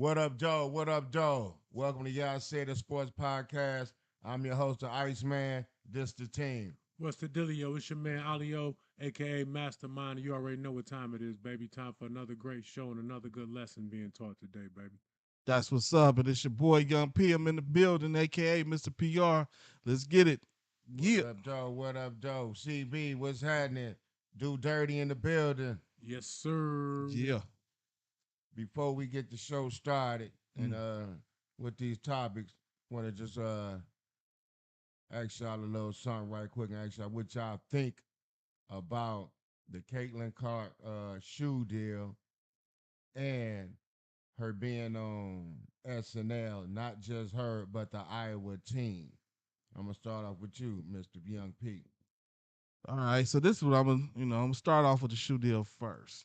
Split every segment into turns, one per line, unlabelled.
What up, Joe? What up, Joe? Welcome to Y'all Say the Sports Podcast. I'm your host, the Iceman. This the team.
What's the dealio? It's your man Alio, aka Mastermind. You already know what time it is, baby. Time for another great show and another good lesson being taught today, baby.
That's what's up. And it's your boy Young P. I'm in the building, aka Mr. PR. Let's get it.
What
Yeah.
up, Joe? What up, Joe? CB, what's happening? Do Dirty in the building.
Yes, sir.
Yeah.
Before we get the show started and
Mm.
with these topics, want to just ask y'all a little something right quick and ask y'all what y'all think about the Caitlin Clark shoe deal and her being on SNL, not just her, but the Iowa team. I'm gonna start off with you, Mr. Young P.
All right. So this is what I'm gonna start off with the shoe deal first.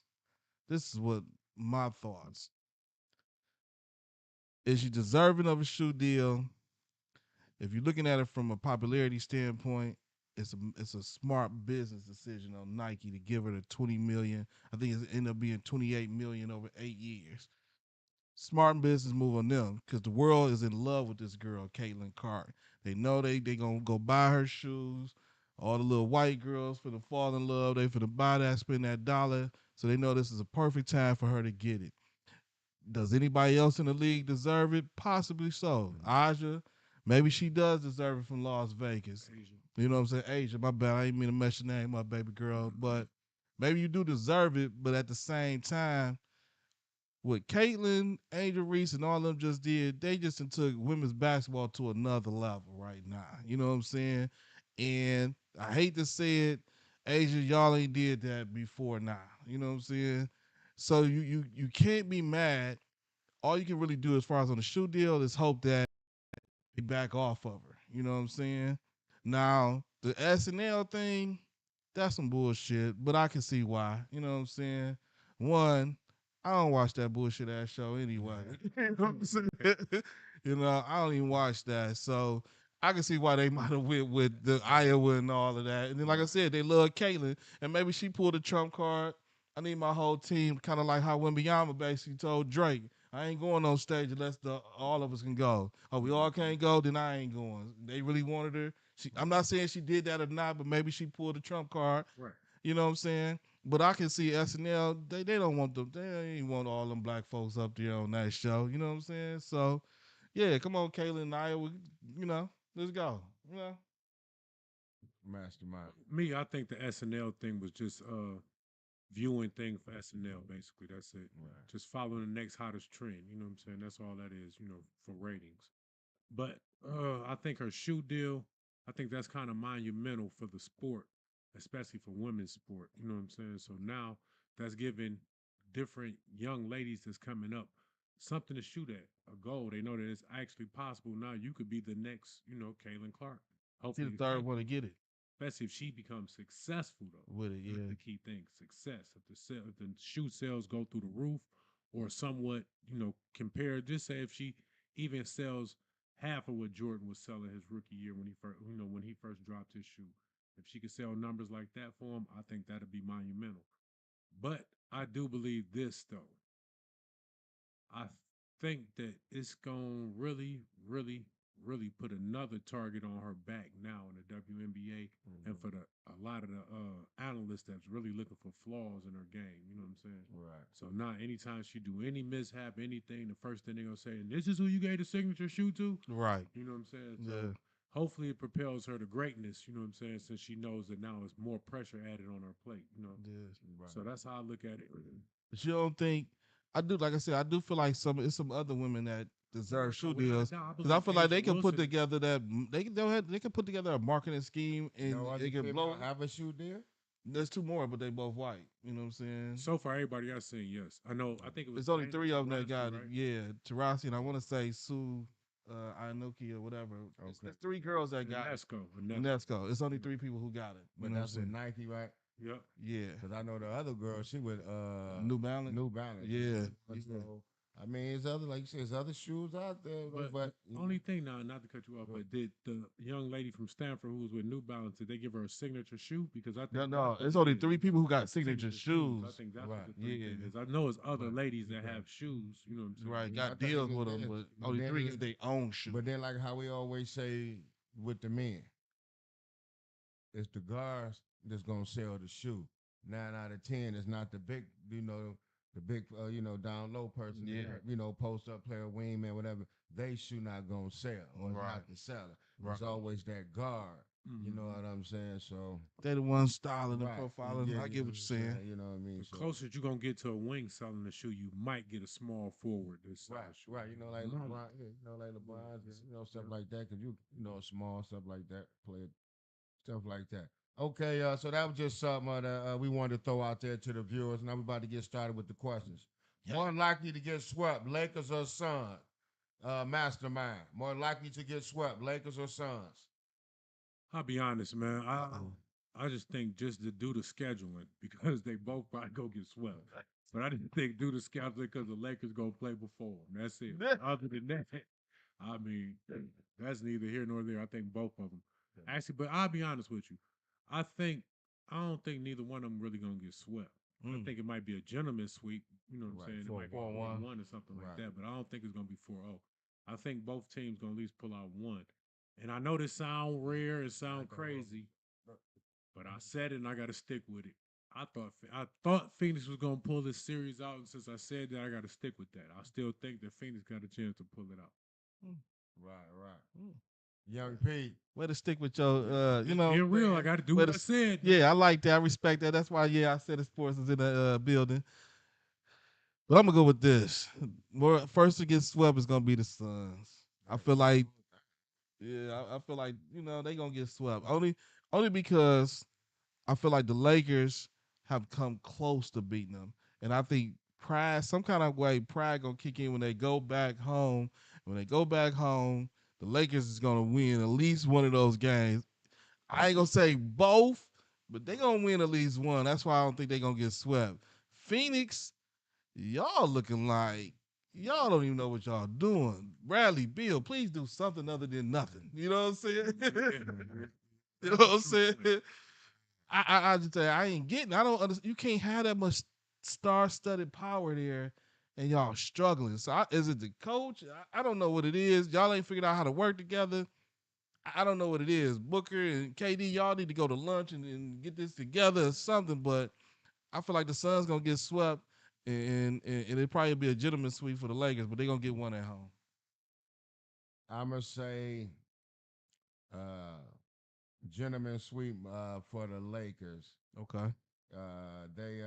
This is what my thoughts. Is she deserving of a shoe deal? If you're looking at it from a popularity standpoint, it's a smart business decision on Nike to give her the 20 million. I think it ended up being 28 million over 8 years. Smart business move on them because the world is in love with this girl, Caitlin Clark. They know they gonna go buy her shoes. All the little white girls for the fall in love, they for the buy that, spend that dollar. So they know this is a perfect time for her to get it. Does anybody else in the league deserve it? Possibly so. Aja, maybe she does deserve it from Las Vegas.
Asia.
You know what I'm saying? Asia, my bad. I ain't mean to mess your name up, baby girl. But maybe you do deserve it, but at the same time, what Caitlin, Angel Reese, and all of them just did, they just took women's basketball to another level right now. You know what I'm saying? And I hate to say it, Asia, y'all ain't did that before now. You know what I'm saying? So you can't be mad. All you can really do as far as on the shoe deal is hope that they back off of her. You know what I'm saying? Now, the SNL thing, that's some bullshit, but I can see why. You know what I'm saying? One, I don't watch that bullshit ass show anyway. You know what I'm saying? I don't even watch that. So I can see why they might have went with the Iowa and all of that. And then, like I said, they love Caitlyn, and maybe she pulled a trump card. I need my whole team, kind of like how Wembanyama basically told Drake, I ain't going on stage unless all of us can go. Oh, we all can't go, then I ain't going. They really wanted her. I'm not saying she did that or not, but maybe she pulled a trump card.
Right.
You know what I'm saying? But I can see SNL. They don't want them. They ain't want all them black folks up there on that show. You know what I'm saying? So, yeah, come on, Kaylin and Iowa. Let's go. You know.
Mastermind.
Me, I think the SNL thing was just viewing thing for SNL, basically. That's it.
Right.
Just following the next hottest trend. You know what I'm saying? That's all that is, for ratings. But I think her shoe deal, I think that's kind of monumental for the sport, especially for women's sport. You know what I'm saying? So now that's giving different young ladies that's coming up something to shoot at, a goal. They know that it's actually possible. Now you could be the next, Kaylin Clark.
She the
Hopefully,
third one to get it
especially if she becomes successful though.
with it.
That's
Yeah.
the key thing: success. If the shoe sales go through the roof, or somewhat, compared. Just say if she even sells half of what Jordan was selling his rookie year when he first dropped his shoe. If she could sell numbers like that for him, I think that'd be monumental. But I do believe this though. I think that it's going to really, really, really put another target on her back now in the WNBA, and
Mm-hmm.
for a lot of the analysts that's really looking for flaws in her game. You know what I'm saying?
Right.
So now, anytime she do any mishap, anything, the first thing they're gonna say, and this is who you gave the signature shoe to.
Right.
You know what I'm saying? So
Yeah.
hopefully it propels her to greatness. You know what I'm saying? Since she knows that now it's more pressure added on her plate.
Yeah.
So
Right.
that's how I look at it.
But you don't think I do? Like I said, I do feel like some other women that deserve shoe
Without a
deals
doubt, I
because I
believe
feel like
Asia
they can put
Wilson.
together they can put together a marketing scheme and
No other
it can
female
blow.
have a shoe deal?
There's two more, but they both white. You know what I'm saying?
So far, everybody I've seen, yes. I know. I think it was
It's only
Dana
three of them that
Taurasi,
got it.
right?
Yeah, Tarasi and I want to say Sue, Anuki or whatever.
Okay.
It's three girls that got it.
Nesco. Nesco.
Nesco. It's only three people who got it. You
But
know what I'm
that's with
saying?
Nike, right?
Yep.
Yeah.
Because I know the other girl, she with
New Balance.
New Balance.
Yeah.
And
Yeah.
so I mean, there's other, like you said, there's other shoes out there,
But
but
the only thing now, not to cut you off,
Go
but did the young lady from Stanford who was with New Balance, did they give her a signature shoe? Because I think
No,
that's
no,
what
it's
it
only
is.
3 people who got signature
I
shoes.
think that's
Right.
what the three
Yeah.
thing is. I know it's other
Right.
ladies that
Right.
have shoes. You know what I'm saying?
Right,
I
got
think
deals
it
with
is,
them, but
but
only
then
3
it-
get their own shoe.
but then like how we always say with the men, it's the guards that's gonna sell the shoe. 9 out of 10 is not the big, the big, down low person.
Yeah.
Post up player, wingman, whatever. They shoe not gonna sell or
Right.
not the seller.
Right.
It's always that guard. You know
Mhm.
what I'm saying? So
They the ones styling and
right,
profiling.
yeah,
I
you
get
know
what you're saying.
You know what I mean?
The
So
closest you're gonna get to a wing selling the shoe, you might get a small forward that sells
right,
a shoe.
right. Like
Mhm.
LeBron, like LeBron, stuff
Yeah.
like that. Cause small stuff like that, play stuff like that. Okay, so that was just something that we wanted to throw out there to the viewers. Now we're about to get started with the questions.
Yeah.
More likely to get swept, Lakers or Suns? Mastermind. More likely to get swept, Lakers or Suns?
I'll be honest, man. I just think just to do the scheduling because they both probably go get swept. But I didn't think do the scheduling because the Lakers gonna play before them. That's it.
Yeah.
Other than that, I mean, that's neither here nor there. I think both of them. Actually, but I'll be honest with you. I don't think neither one of them really gonna get swept. I
Mm.
think it might be a gentleman's sweep. You know what I'm
Right,
saying? It
4-1.
might be 4-1 or something like
Right.
that. But I don't think it's gonna be 4-0. I think both teams gonna at least pull out one. And I know this sound rare, it sound crazy, but I said it and I got to stick with it. I thought Phoenix was gonna pull this series out, and since I said that, I got to stick with that. I still think that Phoenix got a chance to pull it out.
Right.
Mm.
Young Pete.
Way to stick with your,
Being real, I got to do
way
what
to
I said.
Yeah, I like that. I respect that. That's why, I said the sports is in the building. But I'm gonna go with this. More first to get swept is gonna be the Suns. I feel like, I feel like they gonna get swept only because I feel like the Lakers have come close to beating them, and I think pride, some kind of way, pride gonna kick in when they go back home. When they go back home, the Lakers is gonna win at least one of those games. I ain't gonna say both, but they gonna win at least one. That's why I don't think they gonna get swept. Phoenix, y'all looking like y'all don't even know what y'all doing. Bradley Beal, please do something other than nothing. You know what I'm saying? You know what I'm saying? I just tell you, I ain't getting. I don't understand. You can't have that much star-studded power there, and y'all struggling. So is it the coach? I don't know what it is. Y'all ain't figured out how to work together. I don't know what it is. Booker and KD, y'all need to go to lunch and get this together or something. But I feel like the Suns gonna get swept, and it probably be a gentleman's sweep for the Lakers, but they gonna get one at home.
I'm gonna say uh gentleman sweep for the Lakers.
Okay.
They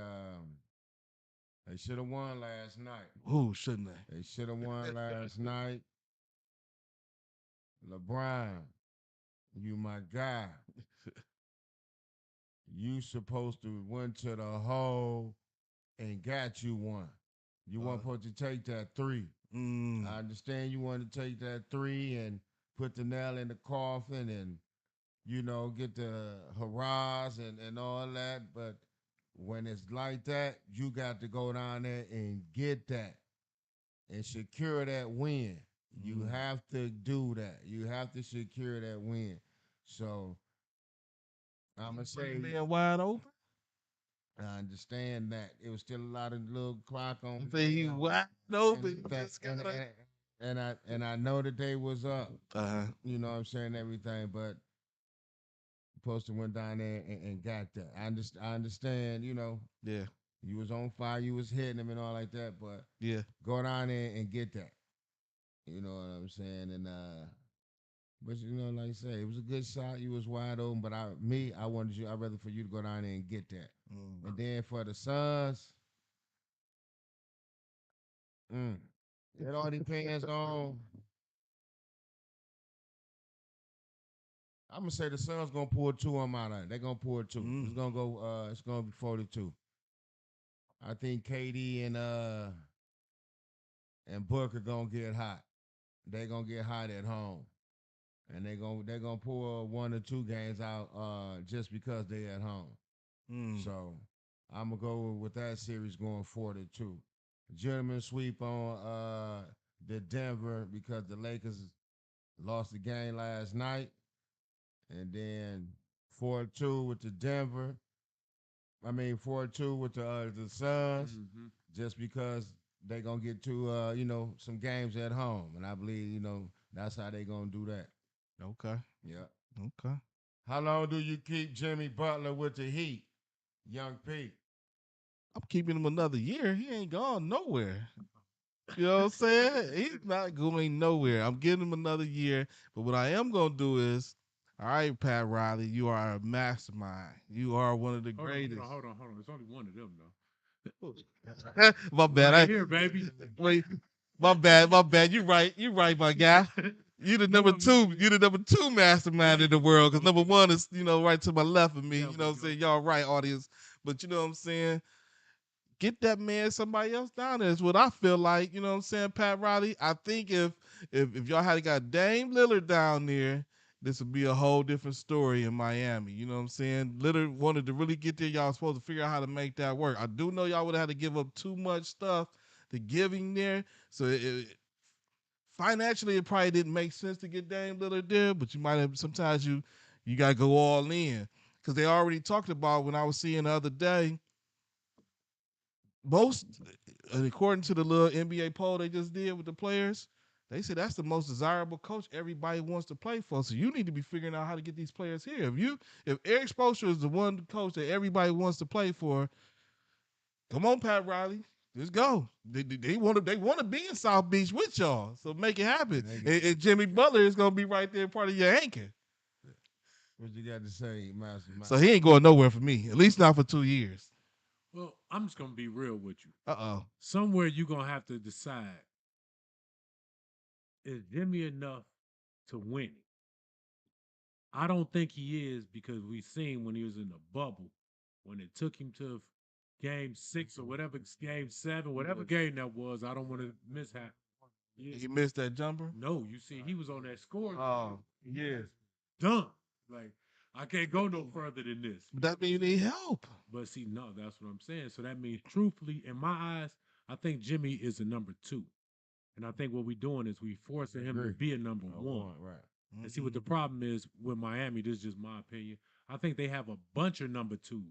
should have won last night.
Who shouldn't they?
They should have won last night. LeBron, you my guy. You supposed to went to the hole and got you one. You weren't supposed to take that three. I understand you want to take that three and put the nail in the coffin and get the hurrahs and all that. But when it's like that, you got to go down there and get that and secure that win. You have to do that. You have to secure that win. So I'm gonna say
Being wide open.
I understand that it was still a lot of little clock on.
Say he wide open.
And, that- and I know that they was up.
Uh-huh.
You know what I'm saying, everything, but supposed to went down there and got that. I understand,
Yeah.
you was on fire, you was hitting them and all like that, but
Yeah.
go down there and get that. You know what I'm saying? And but like I say, it was a good shot. You was wide open, but I'd rather for you to go down there and get that. And then for the Suns, it all depends on. I'm gonna say the Suns gonna pull two of them out of it. They're gonna pull two. It's gonna go. It's gonna be 42. I think KD and Booker gonna get hot. They gonna get hot at home, and they gonna pull one or two games out just because they at home. So I'm gonna go with that series going 4-2. gentleman sweep on the Denver because the Lakers lost the game last night, and then 4-2 with the Denver. I mean 4-2 with the Suns,
Mm-hmm.
just because they gonna get to some games at home, and I believe that's how they gonna do that.
Okay.
Yeah.
Okay.
How long do you keep Jimmy Butler with the Heat, Young Pete?
I'm keeping him another year. He ain't gone nowhere. You know what I'm saying? He's not going nowhere. I'm giving him another year. But what I am gonna do is, all right, Pat Riley, you are a mastermind. You are one of the
Hold on, hold
greatest.
on, hold on, hold on. It's only one of them though.
My bad.
Right here, baby.
Wait, my bad. My bad. You right. You right, my guy. You the number two. You the number two mastermind in the world. Because number one is right to my left of me.
There
You know
we
what I'm
go.
saying? Y'all right, audience. But you know what I'm saying? Get that man somebody else down there. Is what I feel like. You know what I'm saying, Pat Riley? I think if y'all had got Dame Lillard down there, this would be a whole different story in Miami. You know what I'm saying? Lillard wanted to really get there. Y'all was supposed to figure out how to make that work. I do know y'all would have had to give up too much stuff to give him there. So financially, it probably didn't make sense to get Dame Lillard there, but you might have sometimes you gotta go all in. Because they already talked about when I was seeing the other day, most according to the little NBA poll they just did with the players, they said that's the most desirable coach everybody wants to play for. So you need to be figuring out how to get these players here. If Eric Spoelstra is the one coach that everybody wants to play for, come on, Pat Riley. Just go. They want to be in South Beach with y'all. So make it happen. And Jimmy Butler is gonna be right there, part of your anchor.
What you got to say, Master?
So he ain't going nowhere for me. At least not for 2 years.
Well, I'm just gonna be real with you.
Uh-oh.
Somewhere you're gonna have to decide, is Jimmy enough to win it? I don't think he is, because we seen when he was in the bubble, when it took him to game 6 or whatever, game 7, whatever game that was. I don't want to mishap. Yeah.
He missed that jumper?
No, you see, he was on that score.
Oh, yes.
Dunk. Like, I can't go no further than this.
But that means you need help.
But see, no, that's what I'm saying. So that means, truthfully, in my eyes, I think Jimmy is a number 2. And I think what we're doing is we forcing him to be a number 1.
Right.
And see what the problem is with Miami. This is just my opinion. I think they have a bunch of number 2s.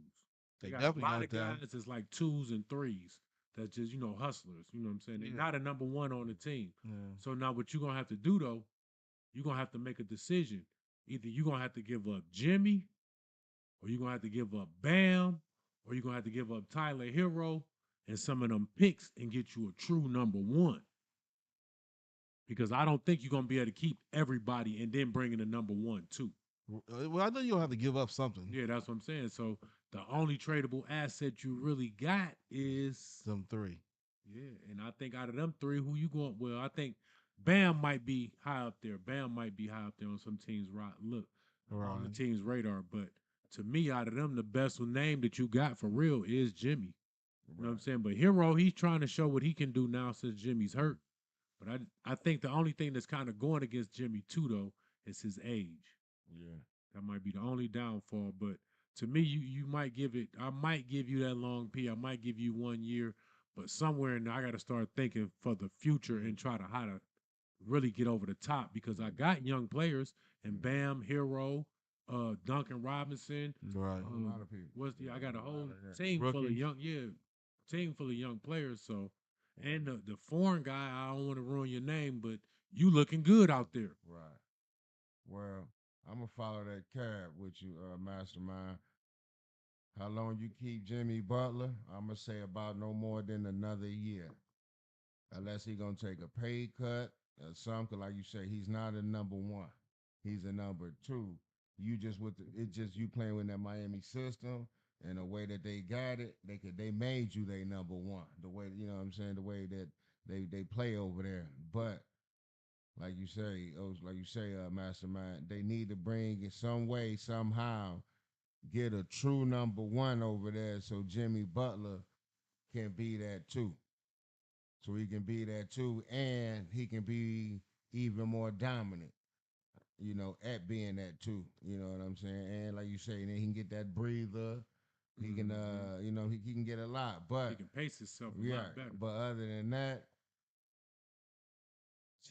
They
got
definitely
a lot
got
of
that.
guys that's like 2s and 3s. That's just hustlers. You know what I'm saying? They're
Yeah.
not a number 1 on the team.
Yeah.
So now what you're gonna have to do though, you're gonna have to make a decision. Either you're gonna have to give up Jimmy, or you're gonna have to give up Bam, or you're gonna have to give up Tyler Hero and some of them picks and get you a true number 1. Because I don't think you're gonna be able to keep everybody and then bring in a number 1 too.
Well, I know you'll have to give up something.
Yeah, that's what I'm saying. So the only tradable asset you really got is
Them 3.
yeah, and I think out of them 3, who you going? Well, I think Bam might be high up there. Bam might be high up there on some teams' on the
Right.
team's radar. But to me, out of them, the best name that you got for real is Jimmy. You know what I'm saying? But Hero, he's trying to show what he can do now since Jimmy's hurt. But I think the only thing that's kind of going against Jimmy too, though, is his age.
Yeah.
That might be the only downfall. But to me, you might give it. I might give you that long P. I might give you 1 year. But somewhere in there, I got to start thinking for the future and try to how to really get over the top, because I got young players and Bam, Hero, Duncan Robinson.
Right.
A lot of people.
I got a whole
Yeah.
team full of
Rookies.
team full of young players. So, and the foreign guy, I don't want to ruin your name, but you looking good out there.
Right. Well, I'm gonna follow that cab with you, Mastermind. How long you keep Jimmy Butler? I'm gonna say about no more than another year, unless he gonna take a pay cut or something. Like you say, he's not a number 1. He's a number 2. You just it's just you playing with that Miami system and the way that they got it. They made you their number 1. The way what I'm saying, the way that they play over there, but like you say, Mastermind, they need to bring in some way, somehow, get a true number 1 over there so Jimmy Butler can be that too. So he can be that too, and he can be even more dominant, at being that too. You know what I'm saying? And like you say, then he can get that breather, He can, you know, he can get a lot, but
He can pace himself a
yeah.
lot better.
But other than that,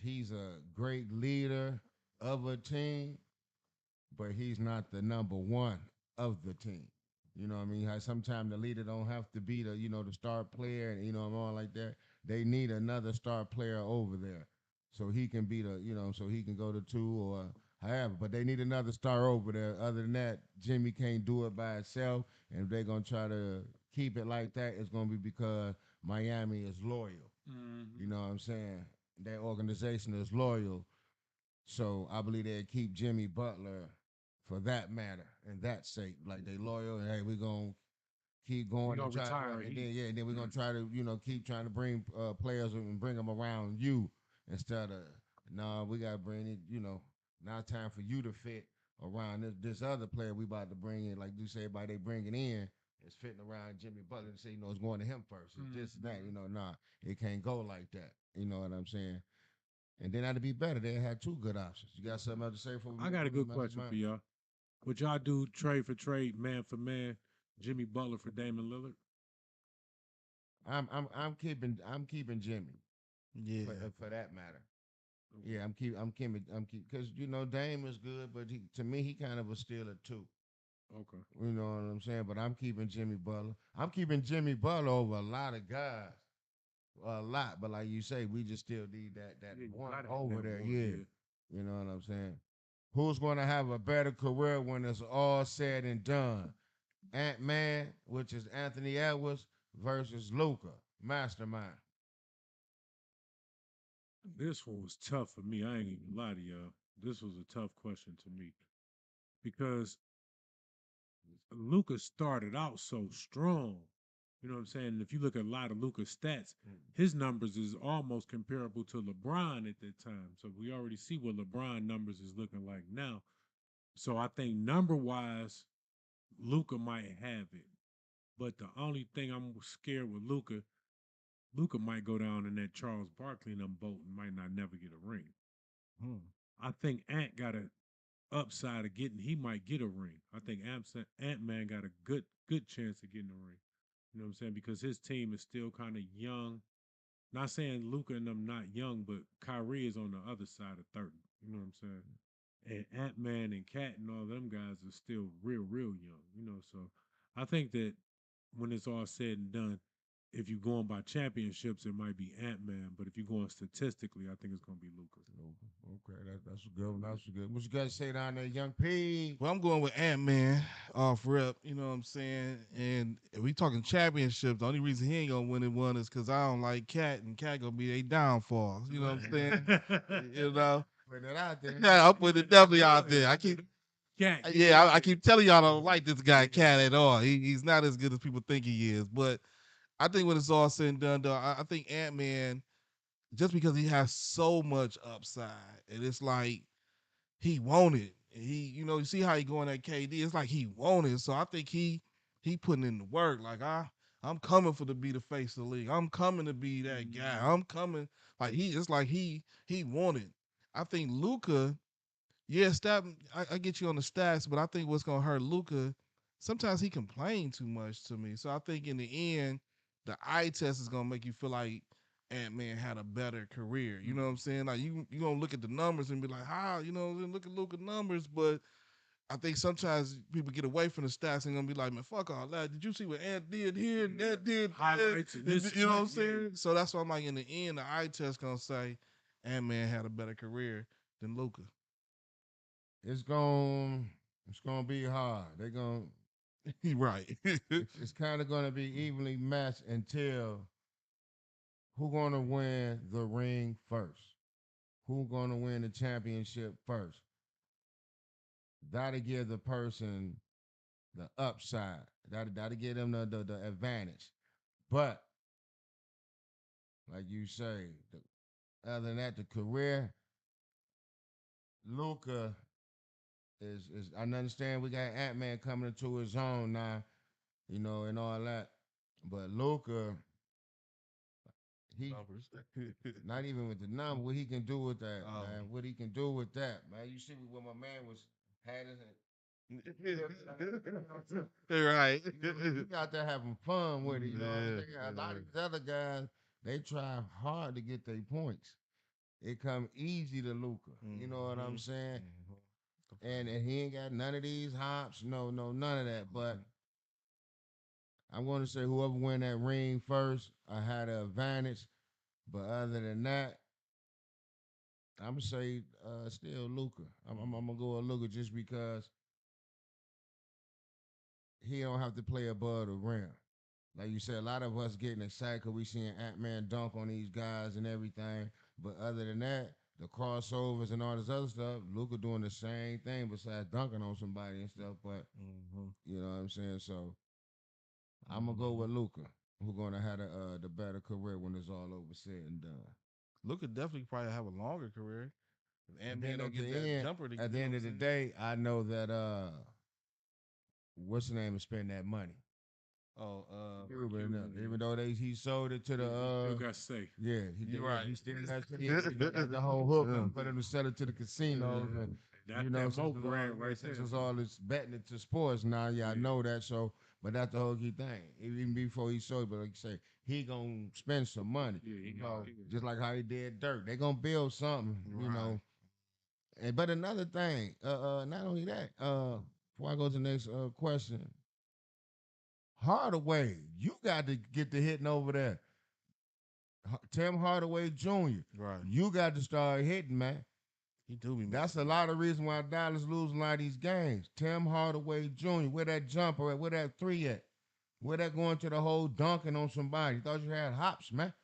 he's a great leader of a team, but he's not the number one of the team. You know what I mean? How sometimes the leader don't have to be the, you know, the star player and you know what I mean like that. They need another star player over there. So he can be the, you know, so he can go to two or however. But they need another star over there. Other than that, Jimmy can't do it by itself. And if they're gonna try to keep it like that, it's gonna be because Miami is loyal. You know what I'm saying? That organization is loyal. So I believe they'd keep Jimmy Butler for that matter and that sake. Like they loyal and hey, we're gonna keep
You
going
gonna
and try
retire
and
Heat.
then yeah, and then we're gonna try to, you know, keep trying to bring players and bring them around you instead of no, we gotta bring it, you know, now it's time for you to fit around this other player we about to bring in, like you say, by they bring it in, it's fitting around Jimmy Butler and say, you know, it's going to him first. It's this and that, you know, nah, it can't go like that. You know what I'm saying? And then that'd be better. They had two good options. You got something else to say for
I got a good question for y'all. Would y'all do trade for trade, man for man, Jimmy Butler for Damon Lillard?
I'm keeping Jimmy
Yeah.
for that matter. Yeah, I'm keeping because you know Dame is good, but to me he kind of a stealer too.
Okay.
You know what I'm saying? But I'm keeping Jimmy Butler. I'm keeping Jimmy Butler over a lot of guys, a lot. But like you say, we just still need that
Yeah, you
one
gotta have
over
that
there.
one,
Yeah, you know what I'm saying? Who's going to have a better career when it's all said and done? Ant Man, which is Anthony Edwards, versus Luca, Mastermind.
This one was tough for me. I ain't even lie to y'all. This was a tough question to me because Luca started out so strong. You know what I'm saying? If you look at a lot of Luca's stats, his numbers is almost comparable to LeBron at that time. So we already see what LeBron numbers is looking like now. So I think number wise, Luca might have it. But the only thing I'm scared with Luca, Luca might go down in that Charles Barkley and them boat and might not never get a ring.
Hmm.
I think Ant got a upside of getting he might get a ring. I think Ant Man got a good chance of getting a ring. You know what I'm saying? Because his team is still kind of young. Not saying Luca and them not young, but Kyrie is on the other side of 30. You know what I'm saying? And Ant Man and Cat and all them guys are still real young. You know, so I think that when it's all said and done, if you're going by championships, it might be Ant Man, but if you're going statistically, I think it's gonna be Luca.
Okay, that's a good one. That's a good. What you guys say down there, Young P?
Well, I'm going with Ant Man off rep. You know what I'm saying? And if we talking championships, the only reason he ain't gonna win it one is because I don't like Cat, and Cat gonna be a downfall. You know what I'm saying? You know?
Putting it out there.
Yeah, I'm putting it definitely out there. I keep,
Cat,
yeah, I keep telling y'all I don't like this guy Cat at all. He's not as good as people think he is. But I think when it's all said and done, though, I think Ant Man, just because he has so much upside, and it's like he wanted. He, you know, you see how he going at KD. It's like he wanted. So I think he putting in the work. Like I'm coming for to be the face of the league. I'm coming to be that guy. I'm coming. Like it's like he wanted. I think Luca, yeah, stat. I get you on the stats, but I think what's gonna hurt Luca, sometimes he complain too much to me. So I think in the end, the eye test is gonna make you feel like Ant Man had a better career. You know what I'm saying? Like you gonna look at the numbers and be like, how, you know, look at Luca numbers, but I think sometimes people get away from the stats and gonna be like, man, fuck all that. Did you see what Ant did here and that did?
Highlights and this,
You know what I'm
yeah.
saying? So that's why I'm like, in the end, the eye test gonna say Ant Man had a better career than Luca.
It's gonna be hard. They're gonna
Right.
it's kind of gonna be evenly matched until who gonna win the ring first. Who gonna win the championship first? That'll give the person the upside. That'll give them the advantage. But like you say, other than that, the career, Luca is I understand we got Ant Man coming into his own now, you know, and all that. But Luca, he
Numbers.
not even with the number, what he can do with that,
Oh.
man. What he can do with that, man. You see what my man was had his
Right.
You got to having fun with it. You know what I'm
Yeah,
saying? A lot of
yeah.
these other guys, they try hard to get their points. It come easy to Luca. You know what I'm
Mhm,
saying?
mhm.
And he ain't got none of these hops. No, none of that. But I'm going to say whoever win that ring first, I had an advantage. But other than that, I'm gonna say still Luca. I'm gonna go with Luca just because he don't have to play above the rim. Like you said, a lot of us getting excited because we seeing Ant-Man dunk on these guys and everything. But other than that, the crossovers and all this other stuff, Luca doing the same thing besides dunking on somebody and stuff. But
Mhm,
you know what I'm saying? So I'm gonna go with Luca, who gonna have the better career when it's all over said and done.
Luka definitely probably have a longer career. And
And
man
then
don't
at the
get that
end,
jumper to
at
you
the
know
end
what
of the
I'm saying?
day, I know that what's the name is spend that money.
Oh,
Cuban,
Cuban, yeah.
even though he sold it to the
He still got to say.
yeah,
you
yeah,
right.
he still has the whole hook
Yeah.
for them to sell it to the casinos and
That
you know
that
since
Mo
it's all,
brand right
since
there.
it's all this betting into sports now, yeah, I
Yeah.
know that. So, but that's the whole key thing. Even before he sold, it, but like you say, he gonna spend some money.
Yeah, he
You
got
know,
he-
just like how he did Dirk. They gonna build something. You
Right.
know, and but another thing, not only that, before I go to the next question, Hardaway, you got to get the hitting over there. Tim Hardaway Jr.,
Right.
you got to start hitting, man.
He do be
That's a
missing.
lot of reason why Dallas losing a lot of these games. Tim Hardaway Jr., where that jumper at, where that three at? Where that going to the whole dunking on somebody? Thought you had hops, man.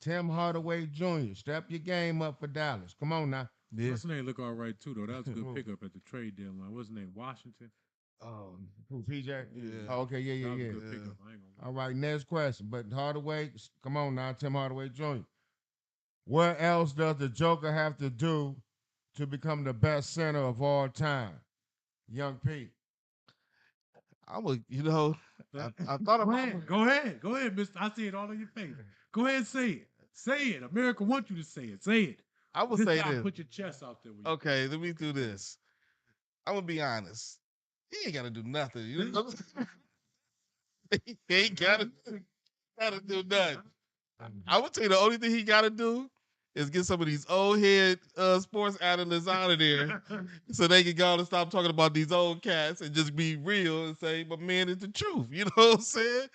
Tim Hardaway Jr., step your game up for Dallas. Come on now.
Yeah.
What's his name look all right too though. That was a good
Who?
pickup at the trade deadline. What's his name? Washington.
Who, PJ?
Yeah.
Oh, okay, yeah,
That was a
yeah,
good
Yeah.
pickup. I ain't gonna
All right, next question. But Hardaway, come on now, Tim Hardaway Jr. What else does the Joker have to do to become the best center of all time? Young Pete.
I'm a I thought
Go
about
ahead. Go ahead, Mister. I see it all on your face. Go ahead and say it. Say it. America wants you to say it. Say it.
I would
This
say
time,
this.
put your chest out there. With you.
Okay, let me do this. I'm gonna be honest. He ain't gotta do nothing. You know what I'm saying? He ain't gotta do nothing. I would tell you the only thing he gotta do is get some of these old head sports analysts out of there so they can go and stop talking about these old cats and just be real and say, but man, it's the truth. You know what I'm saying?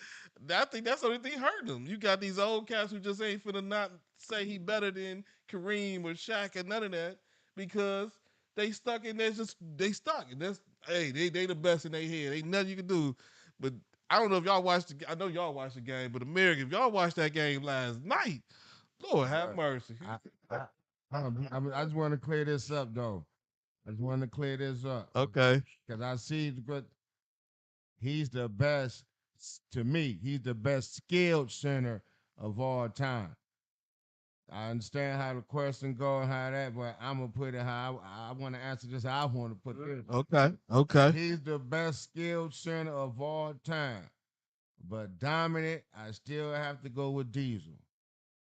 I think that's the only thing hurting them. You got these old cats who just ain't finna not say he better than Kareem or Shaq or none of that because they stuck in there. Just they stuck. And that's hey, they the best in their head. Ain't nothing you can do. But I don't know if y'all watched. I know y'all watched the game, but America, if y'all watched that game last night, Lord have
Right.
mercy.
I just want to clear this up, though. I just want to clear this up
Okay.
because I see but he's the best to me. He's the best skilled center of all time. I understand how the question go and how that, but I'm gonna put it how I want to answer this. How I want to put this.
Okay. Okay.
He's the best skilled center of all time. But dominant, I still have to go with Diesel.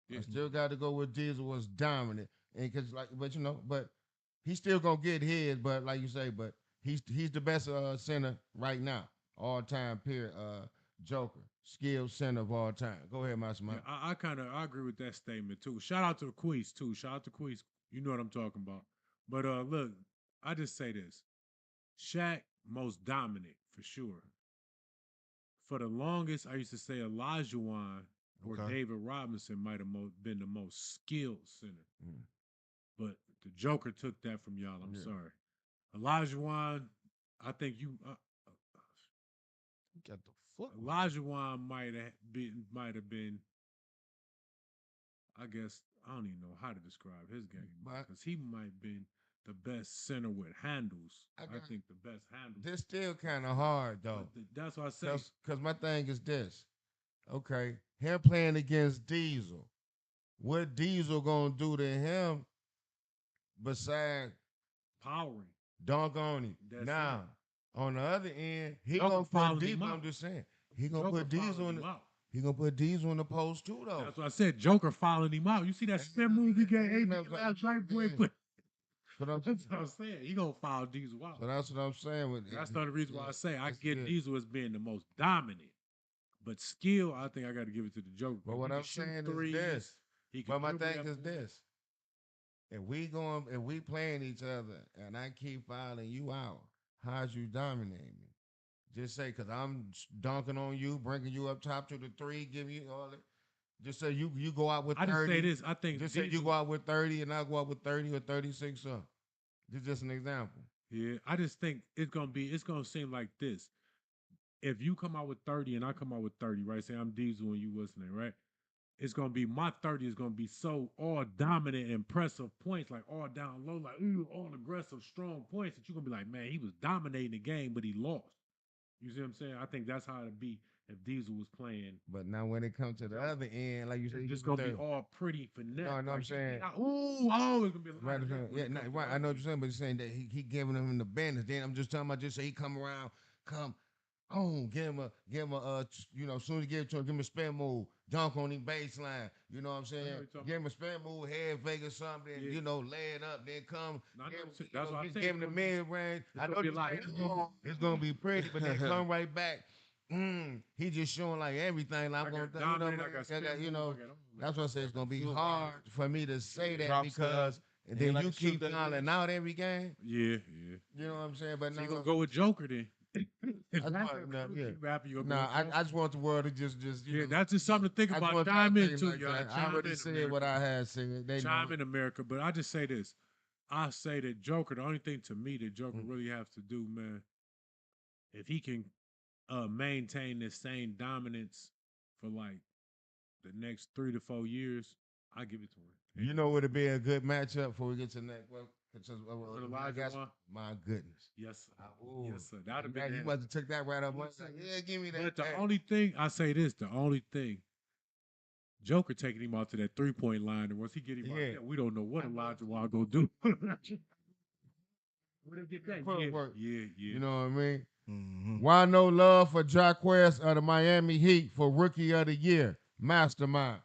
Yeah.
I still got to go with Diesel was dominant, and cause like, but you know, but he's still gonna get his. But like you say, but he's the best center right now, all time. Period. Joker, skilled center of all time. Go ahead, Master
Yeah,
Mike.
I kind of I agree with that statement too. Shout out to Queez too. Shout out to Queez. You know what I'm talking about. But look, I just say this: Shaq most dominant for sure. For the longest, I used to say Olajuwon or
Okay.
David Robinson might have been the most skilled center.
Mm.
But the Joker took that from y'all. I'm
Yeah.
sorry. Olajuwon, I think you
He got the foot.
Olajuwon might have been. I guess I don't even know how to describe his game
But
because he might have been the best center with handles.
I
I
got-
think the best handles.
this still kind of hard though,
That's what I say.
cause my thing is this. Okay, him playing against Diesel. What Diesel gonna do to him besides
Powering.
dunk on him?
That's
Now, on the other end, he
Joker
gonna put
fouled
deep.
him out.
I'm just saying, he gonna
Joker
put Diesel
fouled
in.
him out.
He gonna put Diesel in the post too, though.
That's what I said. Joker following him out. You see that spin move he gave AD
That's
last
what-
night, boy?
yeah. But I'm,
That's what I'm saying. He gonna foul Diesel out.
so that's what I'm saying. With
That's the only reason why I say I
it's
get
good.
Diesel as being the most dominant. But skill, I think I got to give it to the Joker.
But
He
what
can
I'm
shoot
saying
threes.
is this.
He can
But my
dribble
thing
that
is
ball.
this. If we playing each other and I keep fouling you out, how's you dominating me? Just say, cause I'm dunking on you, bringing you up top to the three, giving you all that. Just say you go out with
I just say
30.
this. I think
Just say you
Diesel.
go out with 30 and I go out with 30 or 36 up. Just an example.
Yeah, I just think it's gonna seem like this. If you come out with 30 and I come out with 30, right? Say I'm Diesel and you listening, right? It's gonna be my 30 is gonna be so all dominant, impressive points, like all down low, like ooh, all aggressive, strong points that you're gonna be like, man, he was dominating the game, but he lost. You see what I'm saying? I think that's how it'd be if Diesel was playing.
But now when it comes to the other end, like you said,
It's
you
just
give
gonna
me
be
30.
all pretty finesse.
No, I know what I'm
like,
saying.
Ooh, oh, it's gonna be a lot
Right,
of that when
yeah,
it
no,
comes to
right.
the
I know what
other
you're saying, but you're saying that he giving him the advantage. Then I'm just talking about just say he come around, come give him you know, as soon as you give it to him, give him a spin move, dunk on him baseline. You know what I'm saying?
what you're talking
Give him a spin move, head fake or something,
Yeah.
you know, lay it up, then come.
No, I know
Give,
what you're saying.
you
That's
know,
what I'm saying.
give him the
It's gonna be-
mid range.
it's
I
gonna
know
be
you're
like-
saying, it's gonna be pretty, but then come right back. He just showing like everything. Like,
I
I'm
got
gonna, you know,
dominant, I got spin
you
move,
know.
I got all that.
That's why I say it's gonna be
Absolutely.
hard for me to say that
Drop
because
step.
and
Ain't
then
like
you
a shoot
keep
that
fouling
bitch.
out every game.
Yeah.
You know what I'm saying? But
So
no,
you gonna go with Joker then? If
That's
that's
why-
the
no,
truth,
yeah.
you happy you'll go
nah,
with Joker?
I just want the world to just you
Yeah,
know.
that's just something to think
I just
about.
want y'all
Chime
to
in
think
too,
like
y'all.
that. I
Chime
already
in,
said what
America.
I had said. They know.
Chime in, America. But I just say this. I say that Joker, the only thing to me that Joker
Mm.
really has to do, man, if he can maintain this same dominance for like the next 3 to 4 years, I give it to him.
You know, would it be a good matchup before we get to the next? Well,
With
I
Elijah
guess,
Wan?
my goodness.
Yes, sir.
Ooh.
Yes, sir. That'd have
Man,
been
you
it.
must have took that right up.
Yes,
Like,
sir.
yeah, give me that.
But the
Hey.
only thing I say this, the only thing, Joker taking him out to that 3-point line, and once he get him out
Yeah.
there, we don't know what Elijah Wan gonna do. Where they get that?
Footwork.
Yeah.
You know what I mean?
Mhm.
Why no love for Jaquez of the Miami Heat for Rookie of the Year? Mastermind.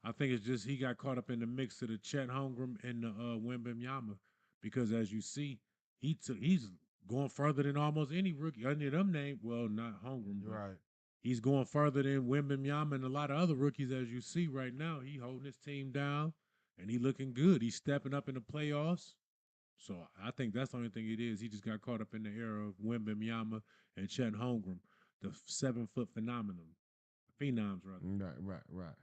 I think it's just he got caught up in the mix of the Chet Holmgren and the Wembanyama, because as you see, he's going further than almost any rookie. Any of them named, well, not Holmgren, but
Right.
he's going further than Wembanyama and a lot of other rookies, as you see right now. He holding his team down, and he looking good. He's stepping up in the playoffs. So I think that's the only thing it is. He just got caught up in the era of Wembanyama and Chet Holmgren, the 7-foot phenoms rather.
Right.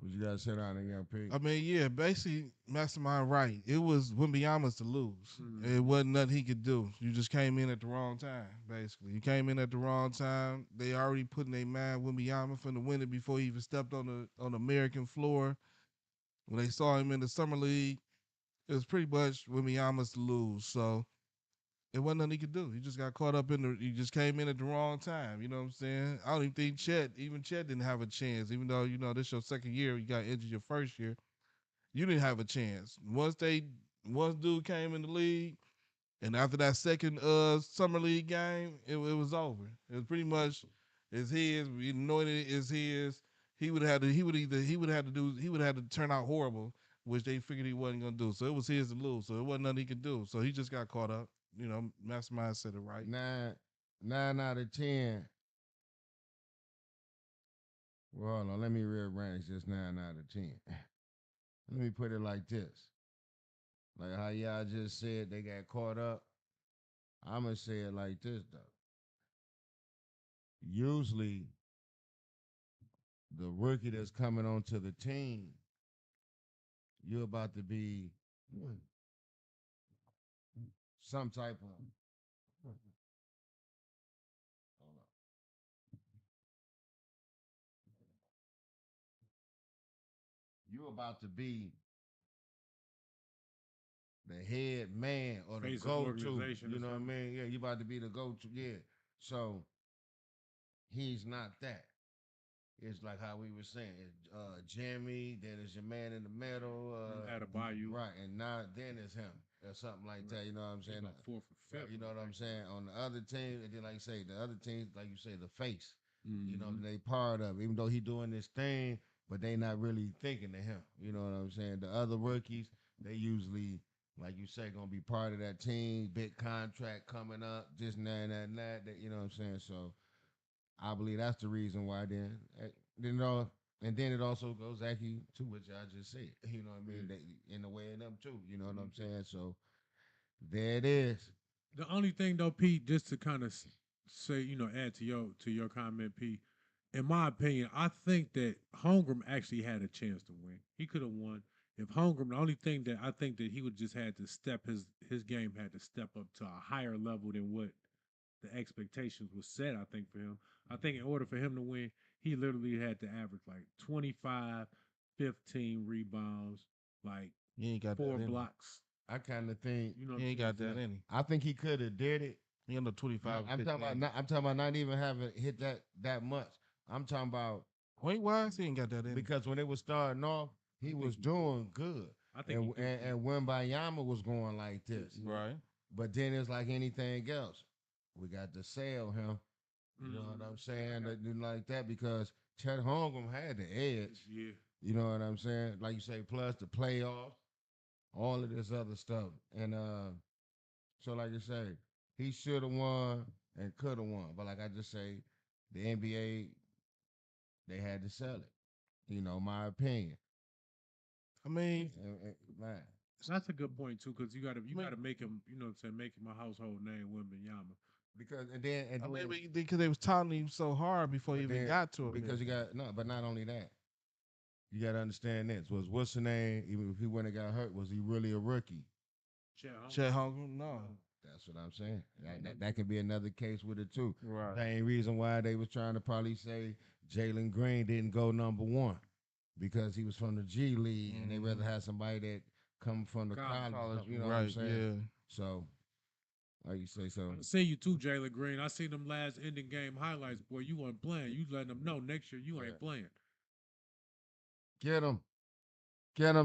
What you got to say down there, young pig?
I mean, yeah, basically, Mastermind right. It was Wembanyama's to lose.
Mhm.
It wasn't nothing he could do. You just came in at the wrong time, basically. You came in at the wrong time. They already put in their mind Wembanyama from the winner before he even stepped on the American floor. When they saw him in the summer league, it was pretty much Wembanyama's to lose. So it wasn't nothing he could do. He just got caught up he just came in at the wrong time. You know what I'm saying? I don't even think Chet didn't have a chance, even though, this your second year, you got injured your first year. You didn't have a chance. Once dude came in the league, and after that second summer league game, it was over. It was pretty much it's his. We anointed it is his. He would have to turn out horrible, which they figured he wasn't gonna do. So it was his to lose. So it wasn't nothing he could do. So he just got caught up. Mastermind said it right.
9 out of 10. Well, hold on, let me rearrange this 9 out of 10. Let me put it like this. Like how y'all just said they got caught up. I'm going to say it like this, though. Usually, the rookie that's coming onto the team, you're about to be some type of. Hold on. You're about to be the head man or the
Face of the
go-to.
organization or
You know what I
something.
mean? Yeah, you about to be the go-to. Yeah. So he's not that. It's like how we were saying, it's Jimmy, then it's your man in the middle.
Adebayo.
Right, and now then it's him or something like that. You know what I'm saying?
Like 4th or 5th.
You know what I'm saying? On the other team, and then like you say, the other teams, like you say, the face. You know,
Mhm.
they part of it, even though he doing this thing, but they not really thinking of him. You know what I'm saying? The other rookies, they usually like you say, gonna be part of that team, big contract coming up, this and that and that and that. You know what I'm saying? So I believe that's the reason why. Then and then it also goes actually to what y'all just said. You know what I mean? They, in the way of them too. You know what I'm saying? So there it is.
The only thing though, Pete, just to kind of say, add to your comment, Pete. In my opinion, I think that Holmgren actually had a chance to win. He could have won. If Holmgren, the only thing that I think that he would just had to step his game had to step up to a higher level than what the expectations was set. I think for him, I think in order for him to win, he literally had to average like 25, 15 rebounds, like
He ain't got
four
that in him.
blocks.
I kind of think
You know,
He ain't got that in him.
I think he could have did it.
He under 25.
I'm talking about not, I'm talking about not even having hit that much. I'm talking about
Weight wise, he ain't got that in him.
because when it was starting off, he was doing good.
I think
And when Bayama was going like this.
Right.
But then it's like anything else. We got to sell him. You know what I'm saying? Like that because Chet Holmgren had the edge.
Yeah.
You know what I'm saying? Like you say, plus the playoffs, all of this other stuff. And so like you say, he should have won and could have won. But like I just say, the NBA, they had to sell it. You know, my opinion.
I mean,
Man.
So that's a good point too, because you gotta make him, what I'm saying, make him a household name, Wembanyama.
Because
I mean, because they was taunting him so hard before he even got to it.
Because you got but not only that, you got to understand this. What's the name? Even if he wouldn't have got hurt, was he really a rookie?
Chet Holmgren, no.
That's what I'm saying. That could be another case with it too.
Right.
Same reason why they was trying to probably say Jalen Green didn't go number one because he was from the G League and they rather have somebody that come from the college. You know what I'm saying?
Yeah.
So, like you say, so
I see you too, Jalen Green. I seen them last ending game highlights. Boy, you weren't playing. You letting them know next year you ain't playing.
Get him,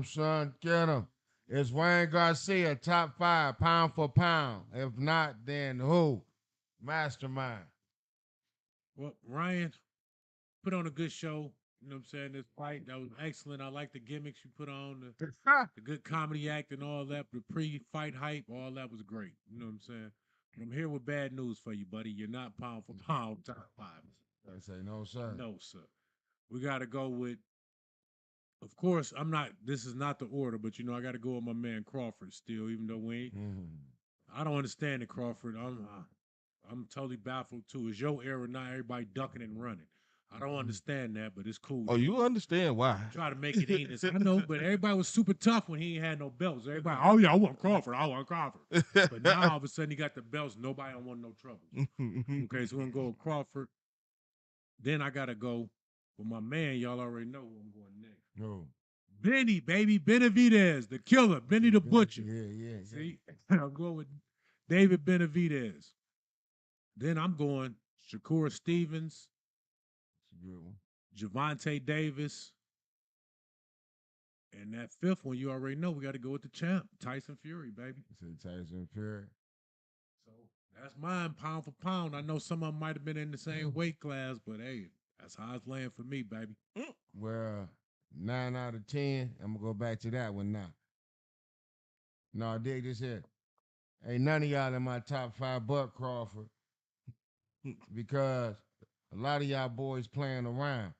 son, get him. Is Wayne Garcia top 5 pound for pound? If not, then who? Mastermind.
Well, Ryan put on a good show. You know what I'm saying? This fight that was excellent. I like the gimmicks you put on, the good comedy act and all that. The pre-fight hype, all that was great. You know what I'm saying? But I'm here with bad news for you, buddy. You're not pound for pound top 5.
I say no, sir.
No, sir. We got to go with. Of course, I'm not. This is not the order, but I got to go with my man Crawford still, even though we ain't. I don't understand it, Crawford. I'm totally baffled too. It's your era, not everybody ducking and running. I don't understand that, but it's cool.
Oh, you understand why?
Try to make it heinous. I know, but everybody was super tough when he ain't had no belts. Everybody, oh yeah, I want Crawford. But now all of a sudden he got the belts. Nobody don't want no trouble. Okay, so we're gonna go with Crawford. Then I gotta go with my man. Y'all already know who I'm going next.
No.
Benny, baby, Benavidez, the killer, Benny the Butcher.
Yeah.
See, I'm going with David Benavidez. Then I'm going Shakur Stevens,
That's a good one.
Javante Davis, and that fifth one you already know. We got to go with the champ, Tyson Fury, baby.
Tyson Fury.
So that's mine, pound for pound. I know some of them might have been in the same weight class, but hey, that's how it's laying for me, baby.
Well, 9 out of 10. I'm gonna go back to that one now. No, I dig this here. Ain't none of y'all in my top 5 but Crawford. Because a lot of y'all boys playing around.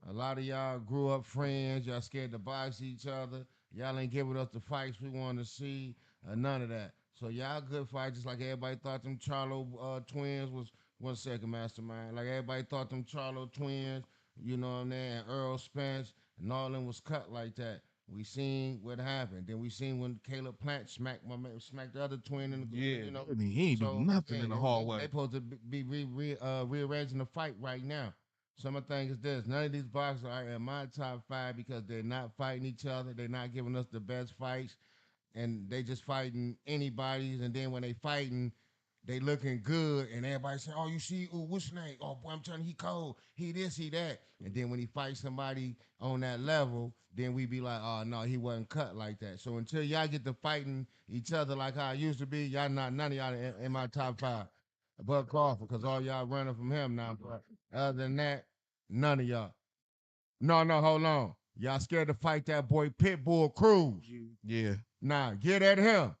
A lot of y'all grew up friends. Y'all scared to box each other. Y'all ain't giving us the fights we want to see. None of that. So y'all good fights, just like everybody thought them Charlo twins was. One second, mastermind. Like everybody thought them Charlo twins, you know what I'm saying, and Earl Spence, and all them was cut like that. We seen what happened. Then we seen when Caleb Plant smacked the other twin in the you know.
He ain't do nothing in the hallway.
They supposed to be rearranging the fight right now. So my thing is this: none of these boxers are in my top 5 because they're not fighting each other. They're not giving us the best fights, and they just fighting anybody's. And then when they fighting, they looking good, and everybody say, "Oh, you see, what's his name? Oh, boy, I'm telling you, he cold. He this, he that." And then when he fights somebody on that level, then we be like, "Oh no, he wasn't cut like that." So until y'all get to fighting each other like how it used to be, y'all none of y'all in my top 5. Bud Crawford, because all y'all running from him now. But other than that, none of y'all. No, hold on. Y'all scared to fight that boy Pitbull Cruz.
Yeah.
Nah, get at him.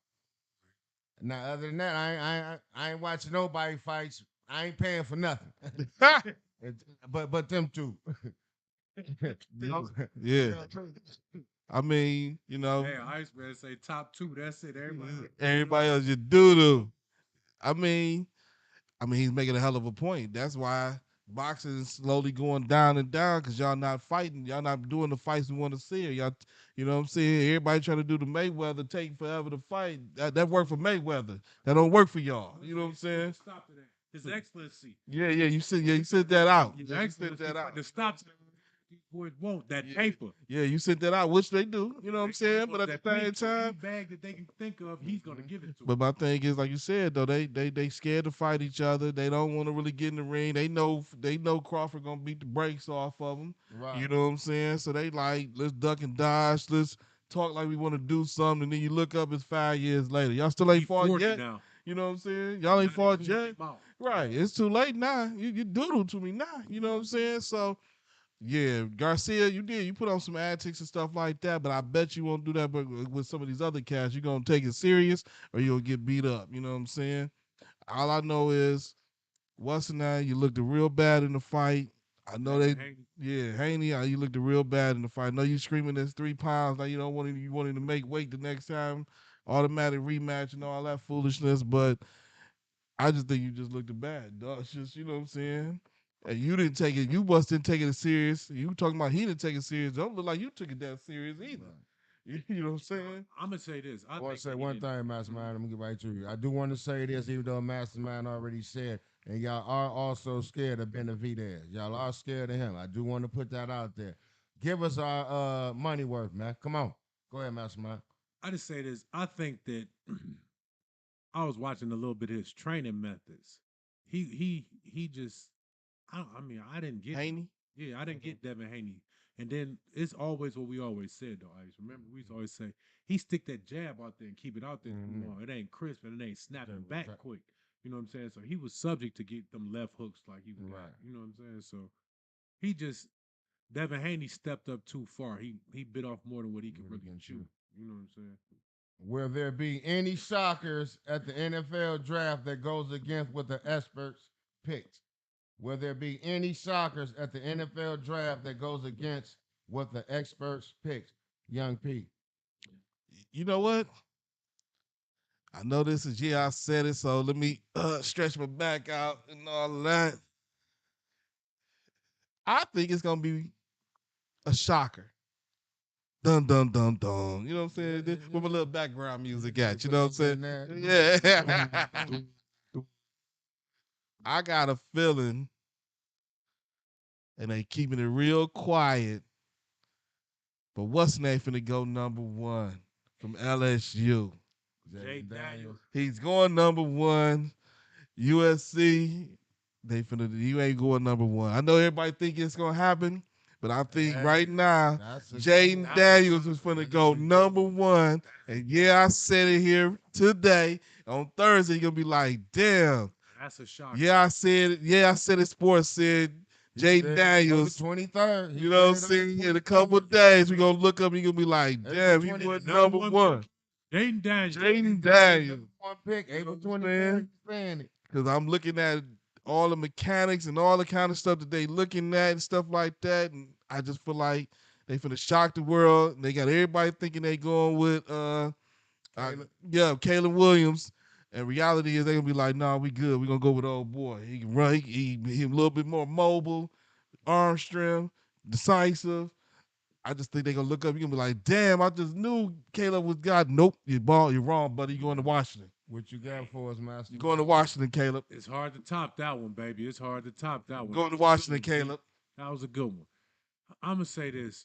Now, other than that, I ain't watching nobody fights. I ain't paying for nothing. It- but them two.
Yeah. I mean,
Hey, Iceman say top 2. That's it.
everybody else just doo doo. I mean, he's making a hell of a point. That's why boxing is slowly going down and down because y'all not fighting. Y'all not doing the fights we want to see. Y'all, you know what I'm saying? Everybody trying to do the Mayweather, take forever to fight. That worked for Mayweather. That don't work for y'all. You know what I'm saying?
Stop to that. His Excellency.
Yeah, you sent that out.
His
Yeah, you
Excellency.
sent that out.
To stop to these boys won't. That
Yeah.
paper.
Yeah, you sent that out, which they do. You know what I'm saying? But at the same time,
any bag that they can think of, he's gonna give it to
but
him.
my thing is, like you said, though, they scared to fight each other. They don't want to really get in the ring. They know Crawford gonna beat the brakes off of them.
Right.
You know what I'm saying? So they like, let's duck and dodge. Let's talk like we want to do something. And then you look up, it's 5 years later. Y'all still ain't
He
fought
40
yet.
now.
You know what I'm saying? Y'all ain't
Now they
fought
cleaned
yet.
him out.
Right. It's too late now. You doodle to me now. You know what I'm saying? So yeah, Garcia, you did. You put on some antics and stuff like that, but I bet you won't do that. But with some of these other cats, you're gonna take it serious or you'll get beat up. You know what I'm saying? All I know is, what's in that? You looked real bad in the fight. I know Haney, you looked real bad in the fight. I know you screaming this 3 pounds. Now you don't want you wanting to make weight the next time, automatic rematch and all that foolishness. But I just think you just looked bad, dog. It's just, you know what I'm saying? And you didn't take it. You must didn't take it serious. You talking about he didn't take it serious. Don't look like you took it that serious either. You know what I'm saying?
I'm gonna say this.
I want to say one thing, Mastermind. Let me get right to you. I do want to say this, even though Mastermind already said, and y'all are also scared of Benavidez. Y'all are scared of him. I do want to put that out there. Give us our money worth, man. Come on. Go ahead, Mastermind.
I just say this. I think that I was watching a little bit of his training methods. He just. I mean, I didn't get.
Haney?
Yeah, I didn't get Devin Haney. And then it's always what we always said though, Ice. Remember, we used to always say he stick that jab out there and keep it out there too long. It ain't crisp and it ain't snapping back quick. You know what I'm saying? So he was subject to get them left hooks like he was got. You know what I'm saying? So he just Devin Haney stepped up too far. He bit off more than what he could really chew. You know what I'm saying?
Will there be any shockers at the NFL draft that goes against what the experts picked? Will there be any shockers at the NFL draft that goes against what the experts picked? Young P.
You know what? I know this is I said it, so let me stretch my back out and all of that. I think it's gonna be a shocker. Dun dun dun dun. You know what I'm saying? With a little background music at. You know what I'm saying? Yeah. I got a feeling, and they keeping it real quiet. But what's name finna go number 1 from LSU?
Jay Daniels.
He's going number 1. USC, you ain't going number 1. I know everybody think it's gonna happen, but I think right now, Jaden Daniels is finna go number 1. And yeah, I said it here today. On Thursday, you're gonna be like, damn.
That's a shock.
Yeah, I said it. Yeah, I said it. Sports said Jaden Daniels.
23rd.
You know what I'm saying? In a couple of days, we're gonna look up and you're gonna be like, damn, he went number 1.
Jaden Daniels.
Jaden Daniels.
One pick, April 23rd.
Because I'm looking at all the mechanics and all the kind of stuff that they looking at and stuff like that. And I just feel like they finna shock the world. And they got everybody thinking they going with Caleb Williams. And reality is they gonna be like, nah, we good. We gonna go with old boy. He can run, he a little bit more mobile, arm strength, decisive. I just think they gonna look up. You gonna be like, damn, I just knew Caleb was God. Nope, you're wrong, buddy. You're going to Washington.
What you got for us, Master?
You're going to Washington, Caleb.
It's hard to top that one, baby. It's hard to top that one.
Going to Washington, Caleb.
That was a good one. I'm gonna say this.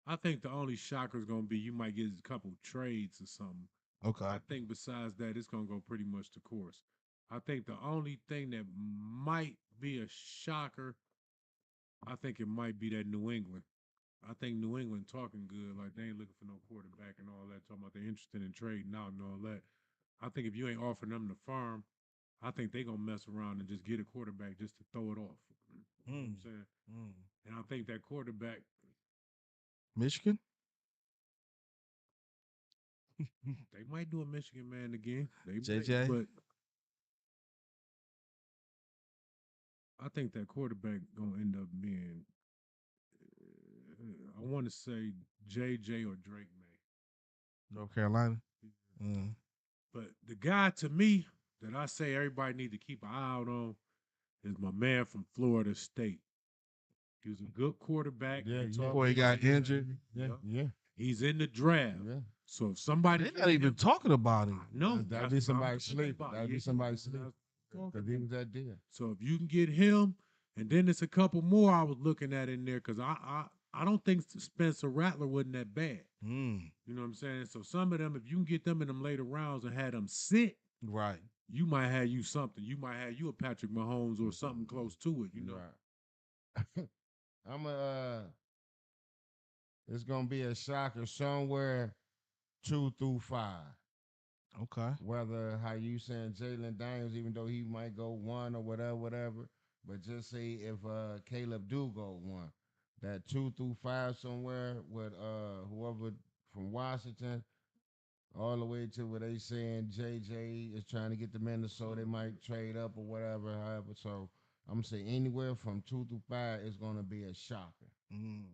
I think the only shocker is gonna be you might get a couple trades or something.
Okay.
I think besides that, it's gonna go pretty much the course. I think the only thing that might be a shocker, I think it might be that New England. I think New England talking good, like they ain't looking for no quarterback and all that, talking about they're interested in trading out and all that. I think if you ain't offering them the farm, I think they gonna mess around and just get a quarterback just to throw it off. You know what I'm saying? And I think that quarterback
Michigan?
They might do a Michigan man again. They
JJ?
might, but I think that quarterback gonna end up being. I want to say JJ or Drake May.
North Carolina. Mm.
But the guy to me that I say everybody need to keep an eye out on is my man from Florida State. He was a good quarterback.
Yeah,
They
yeah.
talk
Before he
about
got injured.
Yeah,
Yep.
yeah,
He's in the draft.
yeah.
So if somebody
They're not even talking about him.
no,
That'd be somebody sleeping. That'd be somebody
sleeping.
sleeping. Because he was that deal.
So if you can get him, and then there's a couple more I was looking at in there because I don't think Spencer Rattler wasn't that bad.
Mm.
You know what I'm saying? So some of them, if you can get them in them later rounds and had them sit,
Right.
you might have you something. You might have you a Patrick Mahomes or something close to it. You know.
Right. I'm it's gonna be a shocker somewhere 2 through 5.
Okay.
Whether how you saying Jalen Daniels, even though he might go 1 or whatever. But just say if Caleb do go 1, that 2 through 5 somewhere with whoever from Washington, all the way to where they saying JJ is trying to get to Minnesota, they might trade up or whatever, however. So I'm saying anywhere from 2 through 5 is gonna be a shocker.
Mm.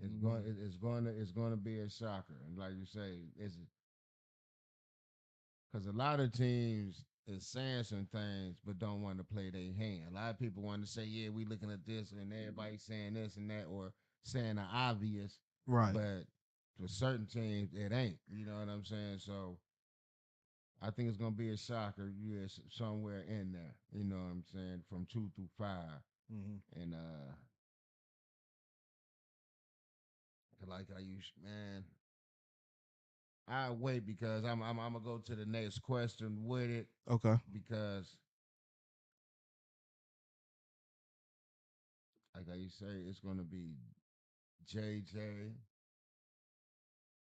It's going to be a shocker. And like you say, it's because a lot of teams is saying some things but don't want to play their hand. A lot of people want to say, yeah, we looking at this and everybody saying this and that or saying the obvious,
Right.
but for certain teams it ain't. You know what I'm saying? So I think it's gonna be a shocker, yeah, somewhere in there. You know what I'm saying? From 2 through 5,
Mm-hmm.
and like I used, man. I wait because I'm gonna go to the next question with it
Okay.
because like you say, it's gonna be JJ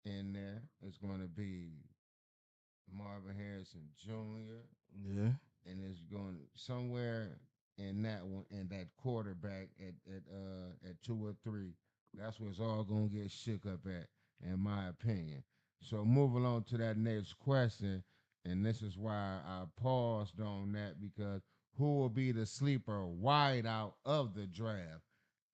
in there. It's gonna be Marvin Harrison Jr.
Yeah.
and it's going somewhere in that one in that quarterback at 2 or 3. That's where it's all gonna get shook up at, in my opinion. So moving on to that next question, and this is why I paused on that because who will be the sleeper wide out of the draft?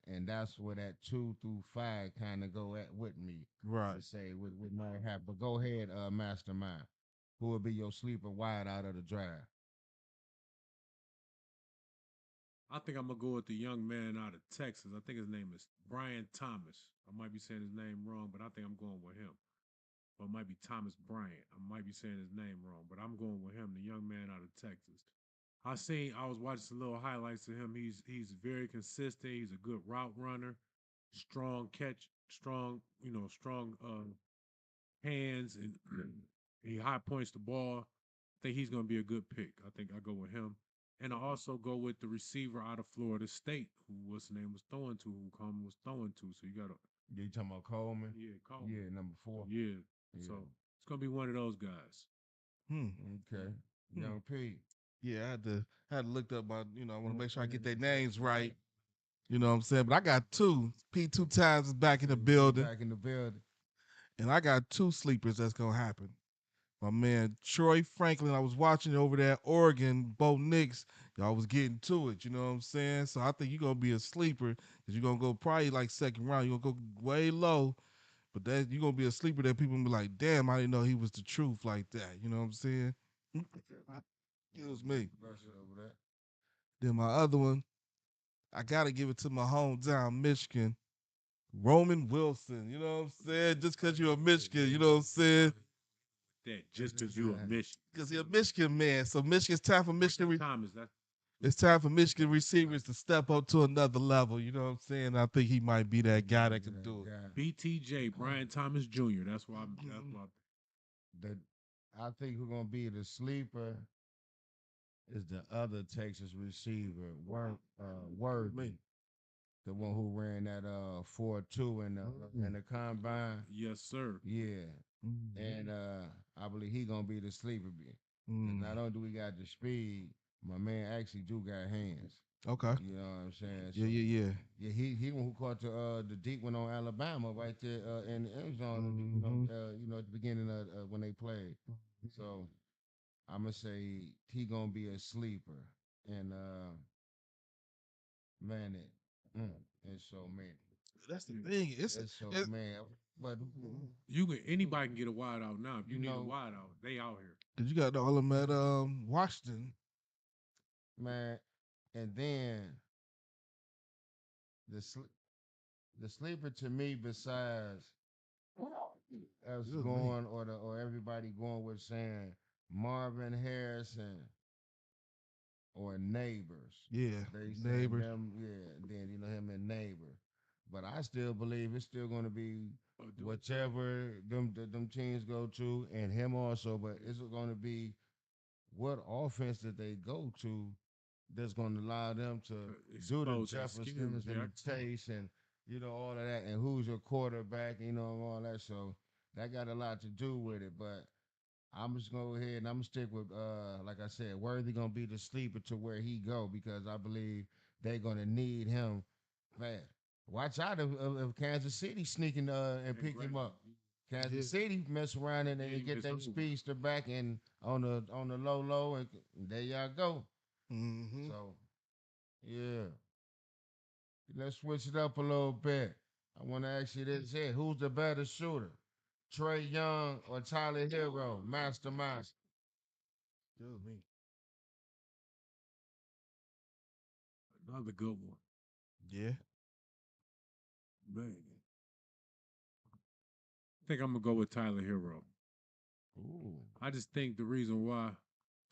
And that's where that 2 through 5 kind of go at with me
Right.
to say what might happen. But go ahead, Mastermind. Who will be your sleeper wide out of the draft?
I think I'm gonna go with the young man out of Texas. I think his name is Brian Thomas. I might be saying his name wrong, but I think I'm going with him. Or it might be Thomas Bryant. I might be saying his name wrong, but I'm going with him, the young man out of Texas. I was watching some little highlights of him. He's very consistent. He's a good route runner, strong catch, strong hands, and he high points the ball. I think he's going to be a good pick. I think I go with him. And I also go with the receiver out of Florida State, who what's the name was throwing to, who Coleman was throwing to. So you got to,
You talking about Coleman?
yeah, Coleman.
Yeah, number 4.
Yeah.
Yeah.
So it's going to be one of those guys.
Hmm.
Okay. Young P.
Yeah, I had to look up my, I want to make sure I get their names right. You know what I'm saying? But I got 2. P2 times is back in the building.
Back in the building.
And I got 2 sleepers that's gonna happen. My man Troy Franklin, I was watching over there at Oregon, Bo Nix. Y'all was getting to it, you know what I'm saying? So I think you're gonna be a sleeper because you're gonna go probably like second round. You're gonna go way low, but that you're gonna be a sleeper that people gonna be like, damn, I didn't know he was the truth like that. You know what I'm saying? Excuse me.
Over that.
Then my other one, I gotta give it to my hometown, Michigan. Roman Wilson, you know what I'm saying? Just because you're a Michigan, you know what I'm saying?
That just because you a Michigan.
Because he's a Michigan man. So Michigan's time for Michigan.
Thomas, that's
It's time for Michigan receivers to step up to another level. You know what I'm saying? I think he might be that guy that can do it.
BTJ, Brian Thomas Jr. That's why
The I think who's gonna be the sleeper is the other Texas receiver, Worthy. The one who ran that 4.2 in the combine.
yes, sir.
Yeah. And I believe he gonna be the sleeper. Not only do we got the speed, my man actually do got hands.
Okay.
You know what I'm saying?
Yeah,
So
yeah, yeah.
yeah, he one who caught the deep one on Alabama right there in the end zone.
Mm-hmm.
At the beginning of when they played. So I'm gonna say he gonna be a sleeper, and man, it's so many.
That's the
Yeah.
thing.
It's so
It,
man, but
You can anybody can get a wide out now. If you
you
need a
know,
wide out, they out here.
cause you got all of them at Washington.
man, and then the sl- the sleeper to me, besides us
Good me.
going or everybody going with saying Marvin Harrison or Neighbors.
Yeah,
They saying
neighbors.
them, yeah, and then him and Neighbor. But I still believe it's still going to be whichever them teams go to, and him also. But it's going to be what offense that they go to that's going to allow them to do the
Expose that skills.
Jeffersons and
Yeah.
the Chase and all of that, and who's your quarterback, and all that. So that got a lot to do with it. But I'm just gonna go ahead and I'm gonna stick with like I said, Worthy gonna be the sleeper to where he go because I believe they're gonna need him. Man, watch out if Kansas City sneaking and pick him up.
Yeah.
Kansas City mess around and
Yeah,
they
he
get
missed
their
over.
speedster back and on the low and there y'all go.
Mm-hmm.
So yeah, let's switch it up a little bit. I want to ask you this here: who's the better shooter, Trey Young or Tyler Hero, Mastermind?
Good me.
Another good one.
Yeah.
Man. I think I'm gonna go with Tyler Hero.
Ooh.
I just think the reason why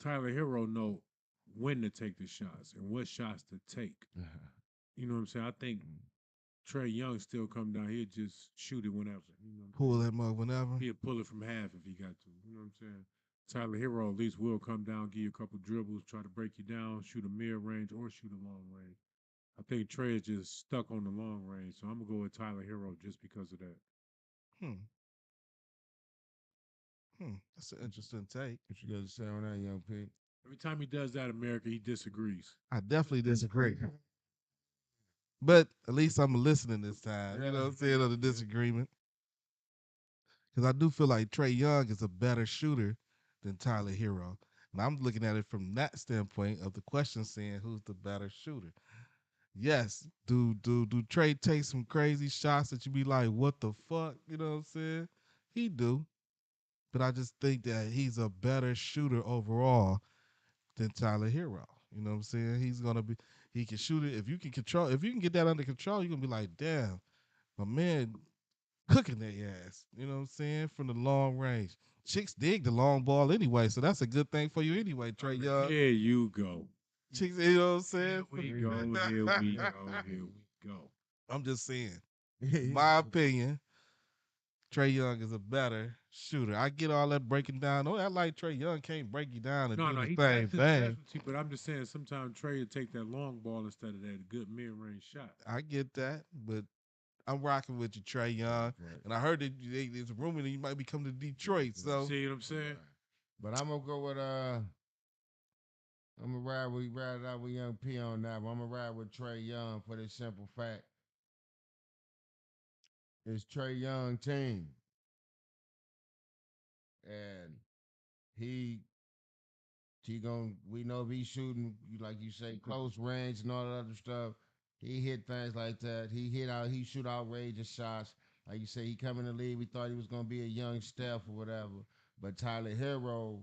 Tyler Hero know when to take the shots and what shots to take. You know what I'm saying? I think Trey Young still come down. He'll just shoot it whenever. You know what I'm
Pull
saying?
him up whenever.
He'll pull it from half if he got to. You know what I'm saying? Tyler Hero at least will come down, give you a couple dribbles, try to break you down, shoot a mid range or shoot a long range. I think Trey is just stuck on the long range, so I'm gonna go with Tyler Hero just because of that.
Hmm. Hmm. That's an interesting take.
What you got to say on that, young Pete?
Every time he does that, America, he disagrees.
I definitely disagree. But at least I'm listening this time. You know what I'm saying on the disagreement. Because I do feel like Trey Young is a better shooter than Tyler Hero. And I'm looking at it from that standpoint of the question saying who's the better shooter. Yes, do Trey take some crazy shots that you be like, what the fuck? You know what I'm saying? He do. But I just think that he's a better shooter overall than Tyler Hero. You know what I'm saying? He can shoot it. If you can get that under control, you're gonna be like, damn, my man cooking their ass. You know what I'm saying? From the long range. Chicks dig the long ball anyway, so that's a good thing for you anyway, Trey Young.
Here you go.
Chicks, you know what I'm saying?
Here we go. Here we go. Here we go.
I'm just saying. In my opinion, Trey Young is a better shooter. I get all that breaking down. Oh, I like Trey Young can't break you down and
No,
do
no,
the
he
same
that's his
thing.
specialty, but I'm just saying sometimes Trey will take that long ball instead of that good mid range shot.
I get that, but I'm rocking with you, Trey Young.
Right.
And I heard that there's a rumor that you might be coming to Detroit. So
See what I'm saying?
But I'm gonna go with I'm gonna ride it out with Young P on that. But I'm gonna ride with Trey Young for the simple fact it's Trey Young team, and he he gon' we know if he's shooting like you say close range and all that other stuff. He hit things like that. He shoot outrageous shots. Like you say, he come in the league. We thought he was gonna be a young Steph or whatever. But Tyler Hero,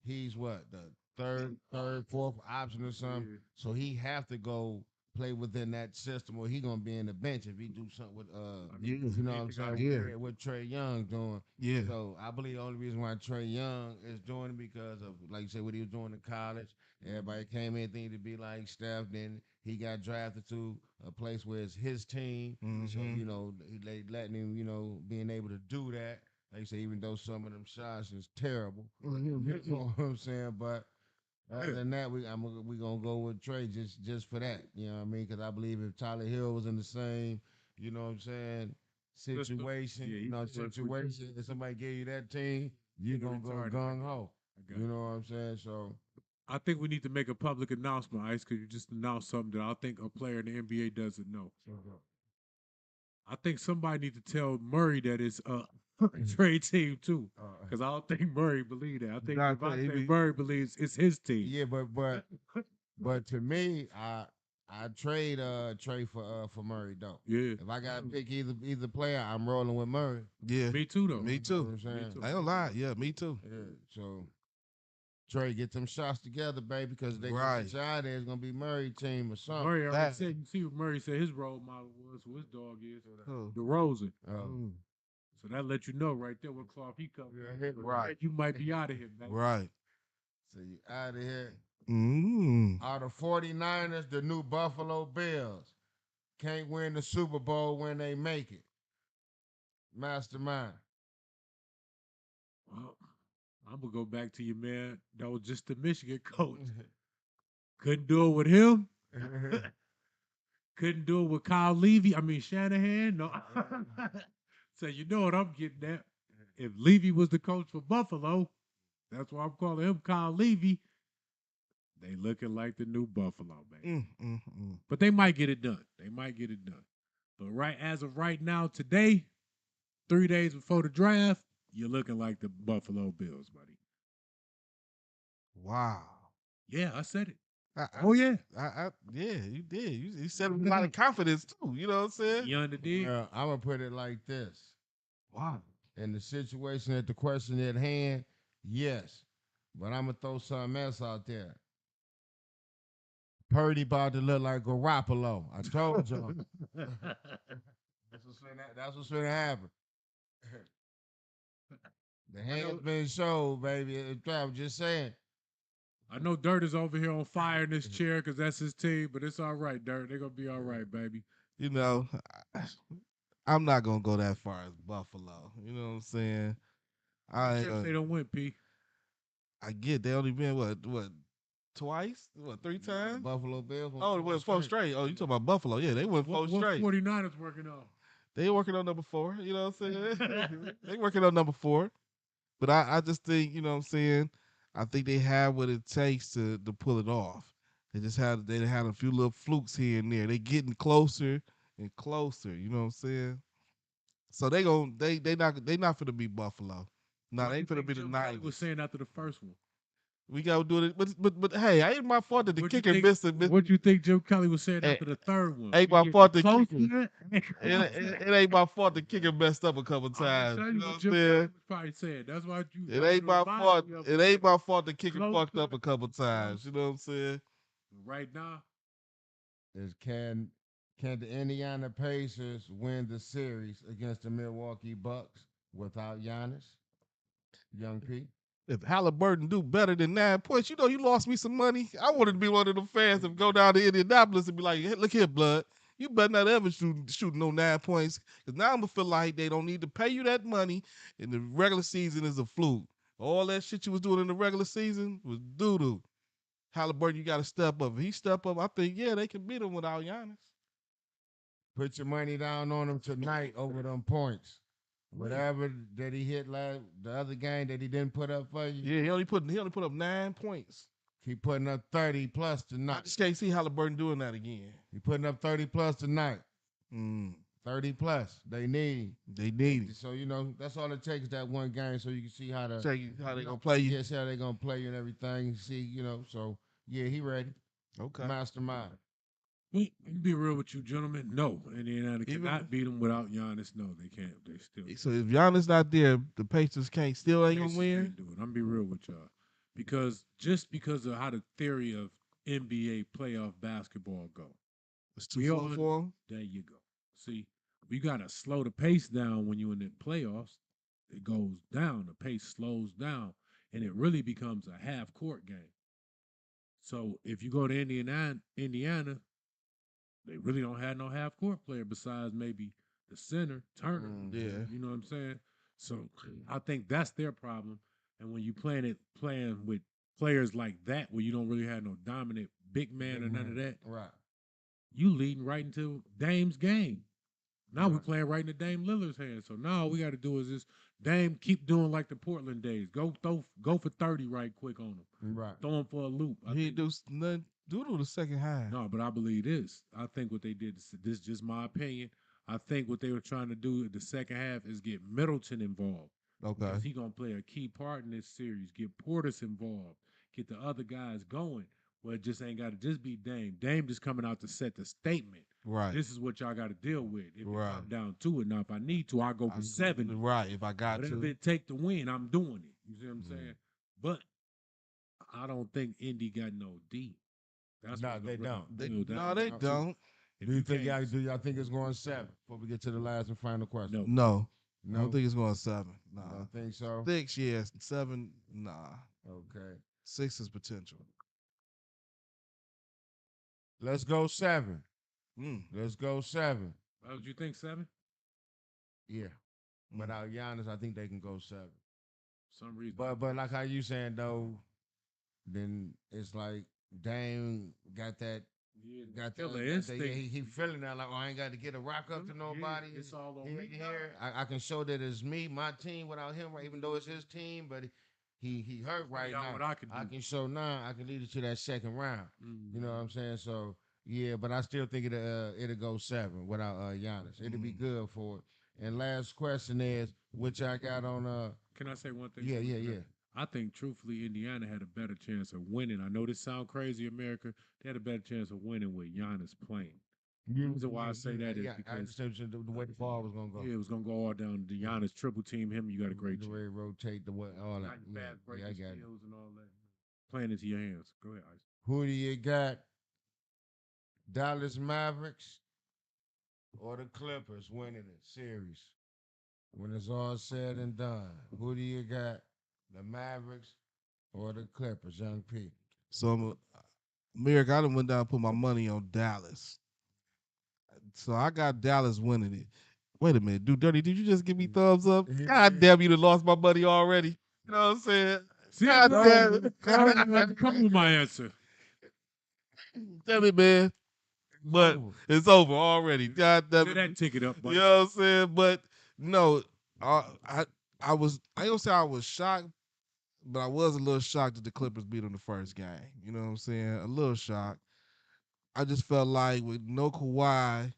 he's what the fourth option or something.
Yeah.
So he have to go play within that system, or he gonna be in the bench if he do something with
yeah,
you know what I'm saying?
Yeah.
What Trey Young doing.
yeah.
So I believe the only reason why Trey Young is doing it because of, like you said, what he was doing in college. Everybody came in thinking to be like Steph. Then he got drafted to a place where it's his team. So
Mhm.
they letting him, being able to do that. Like you say, even though some of them shots is terrible, you know what I'm saying. But other than that, we gonna go with Trey just for that. You know what I mean? Because I believe if Tyler Hill was in the same, you know what I'm saying, situation,
Yeah, he's
if somebody gave you that team, you
Nigga
gonna go
retarded.
gung ho.
I got
You
it.
know what I'm saying? So
I think we need to make a public announcement, Ice, because you just announced something that I think a player in the NBA doesn't know. I think somebody need to tell Murray that it's a trade team too, because I don't think Murray believe that. I think Devontae Murray believes it's his team.
Yeah, but to me, I trade for Murray though.
Yeah,
If I got to pick either player, I'm rolling with Murray.
Yeah,
me too though.
me
You know
too.
what I'm saying?
too.
I ain't gonna lie. Yeah, me too.
Yeah, so Trey, get them shots together, baby, because they
Right.
gonna get you out there. It's gonna be Murray team or something.
Murray already
That-
said. You see what Murray said his role model was, who his dog is,
Oh.
DeRozan.
Oh.
Mm.
So that let you know right there what cloth he comes.
Yeah,
right.
You might be out of here, man.
Right.
So you out of here.
Mm.
Are the 49ers the new Buffalo Bills? Can't win the Super Bowl when they make it. Mastermind.
Well, I'm gonna go back to you, man. That was just the Michigan coach. Couldn't do it with him. Couldn't do it with Kyle Levy. I mean Shanahan. No. So you know what I'm getting at. If Levy was the coach for Buffalo, that's why I'm calling him Kyle Levy. They looking like the new Buffalo, man. But they might get it done. They might get it done. But as of right now, today, 3 days before the draft, you're looking like the Buffalo Bills, buddy.
Wow.
Yeah, I said it.
Oh
yeah.
Yeah, you did. You said it with a lot of confidence too. You know what I'm saying?
You understand?
Well, I'm gonna put it like this.
Wow.
In the situation at the question at hand, yes. But I'm gonna throw something else out there. Purdy about to look like Garoppolo. I told you. That's what's gonna happen. The hand's been showed, baby. I'm just saying.
I know Dirt is over here on fire in this chair because that's his team, but it's all right, Dirt. They're going to be all right, baby.
You know, I'm not gonna go that far as Buffalo. You know what I'm saying?
They don't win, P.
I get they only been what twice? What, 3 times?
Buffalo Bills.
Oh, it went 4 straight. Oh, you talking about Buffalo? Yeah, they went 4 straight.
49ers working on?
They working on number 4. You know what I'm saying? They working on number 4. But I just think, you know what I'm saying, I think they have what it takes to pull it off. They had a few little flukes here and there. They getting closer and closer, you know what I'm saying? So they not finna be Buffalo. No, they ain't finna be the Niners.
Was saying after the first one.
We gotta do it, but hey, I ain't my fault that the kicker missed it.
What you think Jim Kelly was saying after the third one?
Ain't my fault the kicker. It ain't my fault the kicker messed up a couple times. You know what I'm saying?
Probably said that's why you.
It ain't my fault. It ain't my fault the kicker fucked up a couple times. You know what I'm saying?
Right now,
can the Indiana Pacers win the series against the Milwaukee Bucks without Giannis? Young P.
If Halliburton do better than 9 points, you know you lost me some money. I wanted to be one of them fans that go down to Indianapolis and be like, hey, look here, blood. You better not ever shoot no 9 points. Because now I'm going to feel like they don't need to pay you that money. And the regular season is a fluke. All that shit you was doing in the regular season was doo-doo. Halliburton, you got to step up. If he step up, I think, yeah, they can beat him without Giannis.
Put your money down on him tonight over them points. Whatever that he hit the other game that he didn't put up for you.
Yeah, he only put up 9 points.
Keep putting up 30 plus tonight.
I just can't see Halliburton doing that again.
He putting up 30 plus tonight. 30 plus. They need
him.
So, you know, that's all it takes is that one game so you can see how
they gonna play you.
Yeah, see how they gonna play you and everything. See, you know, so yeah, he ready.
Okay.
Mastermind.
Be real with you, gentlemen. No, Indiana cannot beat them without Giannis. No, they can't. They still.
So if Giannis not there, the Pacers ain't gonna win.
Can't do it. I'm gonna be real with y'all, because of how the theory of NBA playoff basketball go.
It's too slow for them.
There you go. See, we gotta slow the pace down when you're in the playoffs. It goes down. The pace slows down, and it really becomes a half court game. So if you go to Indiana. They really don't have no half court player besides maybe the center, Turner.
Yeah.
You know what I'm saying? So I think that's their problem. And when you playing with players like that, where you don't really have no dominant big man or none of that,
right?
You leading right into Dame's game. Now we're
Right.
playing right into Dame Lillard's hands. So now all we got to do is just Dame keep doing like the Portland days. Go for 30 right quick on him.
Right.
Throw him for a loop. I
He
think-
do nothing. Do the second half.
no, but I believe this. I think what they did. This is just my opinion. I think what they were trying to do in the second half is get Middleton involved.
Okay.
Because he gonna play a key part in this series. Get Portis involved. Get the other guys going. Well, it just ain't got to just be Dame. Dame just coming out to set the statement.
Right.
This is what y'all got to deal with. If it
Right.
come down to it, now if I need to, I'll go for 70.
Right. If I got
Whatever
to.
it take to win, I'm doing it. You see what I'm
Mhm.
saying? But I don't think Indy got no D. That's
No,
what
they
the-
don't.
They,
you know, that-
no, they
don't.
don't.
if
Do you think
can't-
y'all think it's going 7 before we get to the last and final question?
No.
No. I
No.
don't think it's going 7.
I
Nah.
don't think so.
6, yes. 7, nah.
Okay.
6 is potential.
Let's go 7.
Mm.
Let's go 7.
Oh, you think 7?
Yeah.
Mm.
Without Giannis, I think they can go 7.
Some reason.
But like how you saying though, then it's like Dame got that
killer
that-
instinct.
yeah, he feeling that like, oh, I ain't got to get a rock up to
Yeah,
nobody.
it's all on
He
me.
here. I can show that it's me, my team without him, right? Even though it's his team, but he hurt right
out
now.
what I can do.
I can show now. I can lead it to that second round. You know what
Mm-hmm.
I'm saying? So yeah, but I still think it'll go 7 without Giannis. It'll be good for it. And last question is, which I got on
Can I say one thing?
yeah,
too?
yeah, yeah.
I think truthfully, Indiana had a better chance of winning. I know this sound crazy, America. They had a better chance of winning with Giannis playing. The reason why I say that is
I
because
understand the way the ball was gonna go.
yeah, it was gonna go all down to Giannis triple team him. You got a great
the
chance.
way it rotate the way all that.
Not
Yeah,
fast breaking
I got it.
skills and all that. Playing into your hands. Go ahead, Ice.
Who do you got? Dallas Mavericks or the Clippers winning the series? When it's all said and done, who do you got? The Mavericks or the Clippers, Young P?
So, Merrick, I done went down and put my money on Dallas. So I got Dallas winning it. Wait a minute, Dude Dirty, did you just give me thumbs up? God damn, you done lost my money already. You know what I'm saying?
See,
God damn it.
come with my answer.
Damn it, man. But it's over already. God damn
Get
it.
that ticket up,
You
buddy.
know what I'm saying? But no, I ain't gonna say I was shocked, but I was a little shocked that the Clippers beat them the first game. You know what I'm saying? A little shocked. I just felt like with no Kawhi,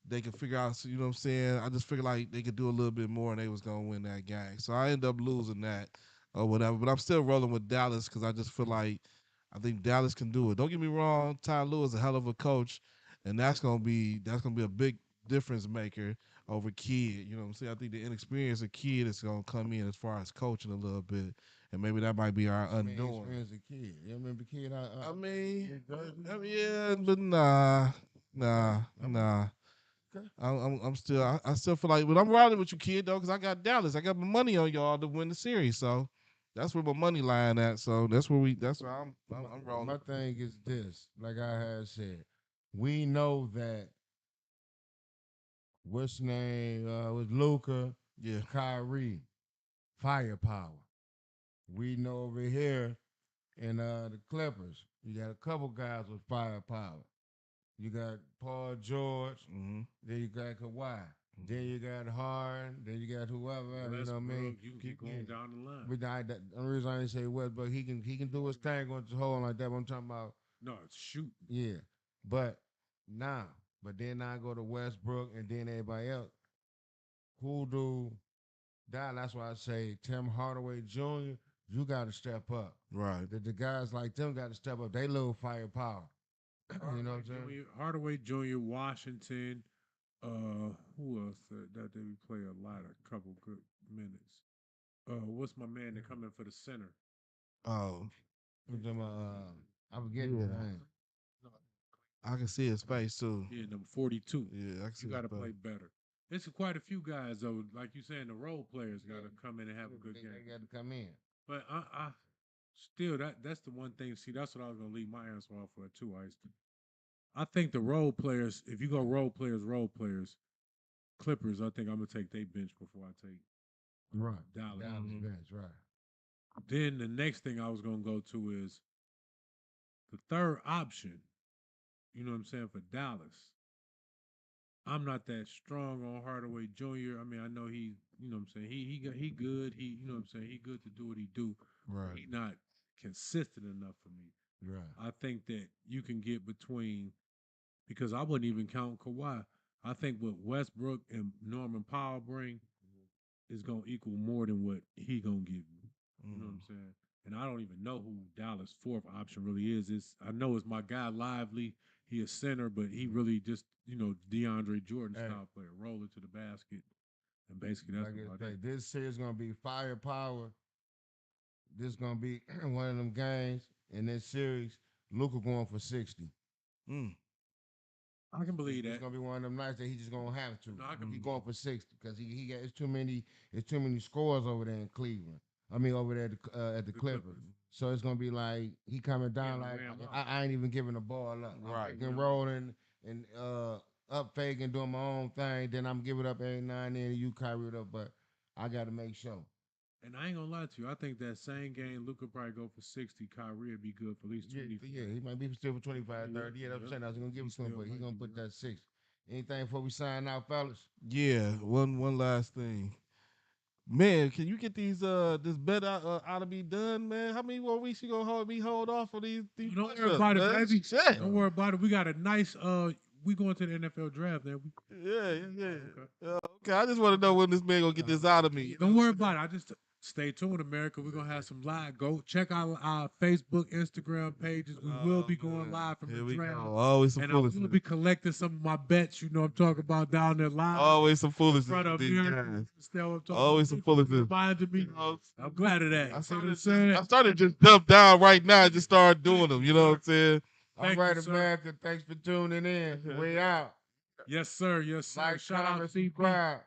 they could figure out, you know what I'm saying? I just figured like they could do a little bit more and they was gonna win that game. So I ended up losing that or whatever. But I'm still rolling with Dallas because I just feel like I think Dallas can do it. Don't get me wrong, Ty Lue is a hell of a coach, and that's gonna be a big difference maker over Kid. You know what I'm saying? I think the inexperience of Kid is gonna come in as far as coaching a little bit, and maybe that might be our undoing.
Experience a kid. You remember Kid?
I mean, yeah, but nah.
Okay.
I'm still I still feel like, but I'm riding with you, Kid, though, because I got Dallas. I got my money on y'all to win the series, so that's where my money lying at. So that's where I'm rolling.
My thing is this, like I had said, we know that what's name was Luca,
Yeah,
Kyrie, firepower. We know over here in the Clippers, you got a couple guys with firepower. You got Paul George,
mm-hmm.
then you got Kawhi, then you got Harden, then you got whoever. You know what I mean?
You can keep going down the line.
But the only reason I didn't say Westbrook, he can do his thing going to hold like that. But I'm talking about
No, shoot.
yeah. But then I go to Westbrook and then everybody else. Who do that? That's why I say Tim Hardaway Jr. You got to step up.
Right.
The guys like them got to step up. They little firepower. You know what I'm saying?
Hardaway Jr., Washington. Who else that they play a lot, a couple good minutes. What's my man that come in for the center?
Oh,
I'm talking about, I'm forgetting his
Yeah.
name.
I can see his face too.
Yeah, number 42.
Yeah, I can see
You
his
got to
face.
play better. It's quite a few guys though, like you saying, the role players got to come in and have a good
They
game.
got to come in.
But I still that's the one thing. See, that's what I was gonna leave my answer off for too, Ice. I think the role players, if you go role players, Clippers, I think I'm gonna take their bench before I take
Right.
Dallas.
Dallas
Mhm.
bench, right.
Then the next thing I was gonna go to is the third option. You know what I'm saying for Dallas. I'm not that strong on Hardaway Jr. I mean, I know he, you know what I'm saying, he good. He, you know what I'm saying, he good to do what he do.
Right.
He not consistent enough for me.
Right.
I think that you can get between because I wouldn't even count Kawhi. I think what Westbrook and Norman Powell bring is gonna equal more than what he gonna give you. You know what I'm saying? And I don't even know who Dallas' fourth option really is. I know it's my guy Lively. He a center, but he really just DeAndre Jordan
Hey.
style player, roll it to the basket, and basically that's
Like I
about
say,
it.
this series gonna be firepower. This gonna be one of them games in this series. Luka going for 60.
Mm.
I can believe
It's
that.
gonna be one of them nights that he just gonna have to.
No, I can
He
believe
going for 60 because he got it's too many scores over there in Cleveland. I mean over there at the
The
Clippers.
Clippers.
So it's gonna be like he coming down
Yeah,
like
wear 'em out.
I ain't even giving the ball up.
Right.
I'm picking, rolling and up faking, doing my own thing. Then I'm giving up every now and then. And you carry it up, but I got to make sure.
And I ain't gonna lie to you. I think that same game, Luca probably go for 60. Kyrie would be good for at least
Yeah,
20.
yeah, he might be still for 25,
Yeah,
30. Yeah, that's what I'm
yeah.
saying. I was gonna give
He
it to him,
still
but he
might
gonna
be,
put
yeah.
that 60. Anything before we sign out, fellas?
Yeah. One last thing. Man, can you get these this bet out of me done, man? How many more weeks you gonna hold off on these
Don't worry
push-ups,
about it,
man?
baby.
Shit.
Don't worry about it. We got a nice we going to the NFL draft there.
Yeah.
Okay.
Okay, I just want to know when this man gonna get this out of me.
Don't worry about it. I just stay tuned, America. We're gonna have some live. Go check out our Facebook, Instagram pages. We will be going live from
Here
the
we
draft.
go. Always some
And I will
foolishness.
be collecting some of my bets. You know what I'm talking about down there live.
Always some
in
foolishness.
front of
with these
America.
guys.
Understand what I'm talking
Always
about?
some foolishness.
Reminded me. I'm glad of that.
I
See what I'm
started,
saying?
I started just jump down right now and just start doing them. You know what I'm saying?
All
Thank you,
right,
sir.
America. Thanks for tuning in. We out.
Yes, sir. Yes, sir.
Like,
Shout out
comment,
CP.
subscribe.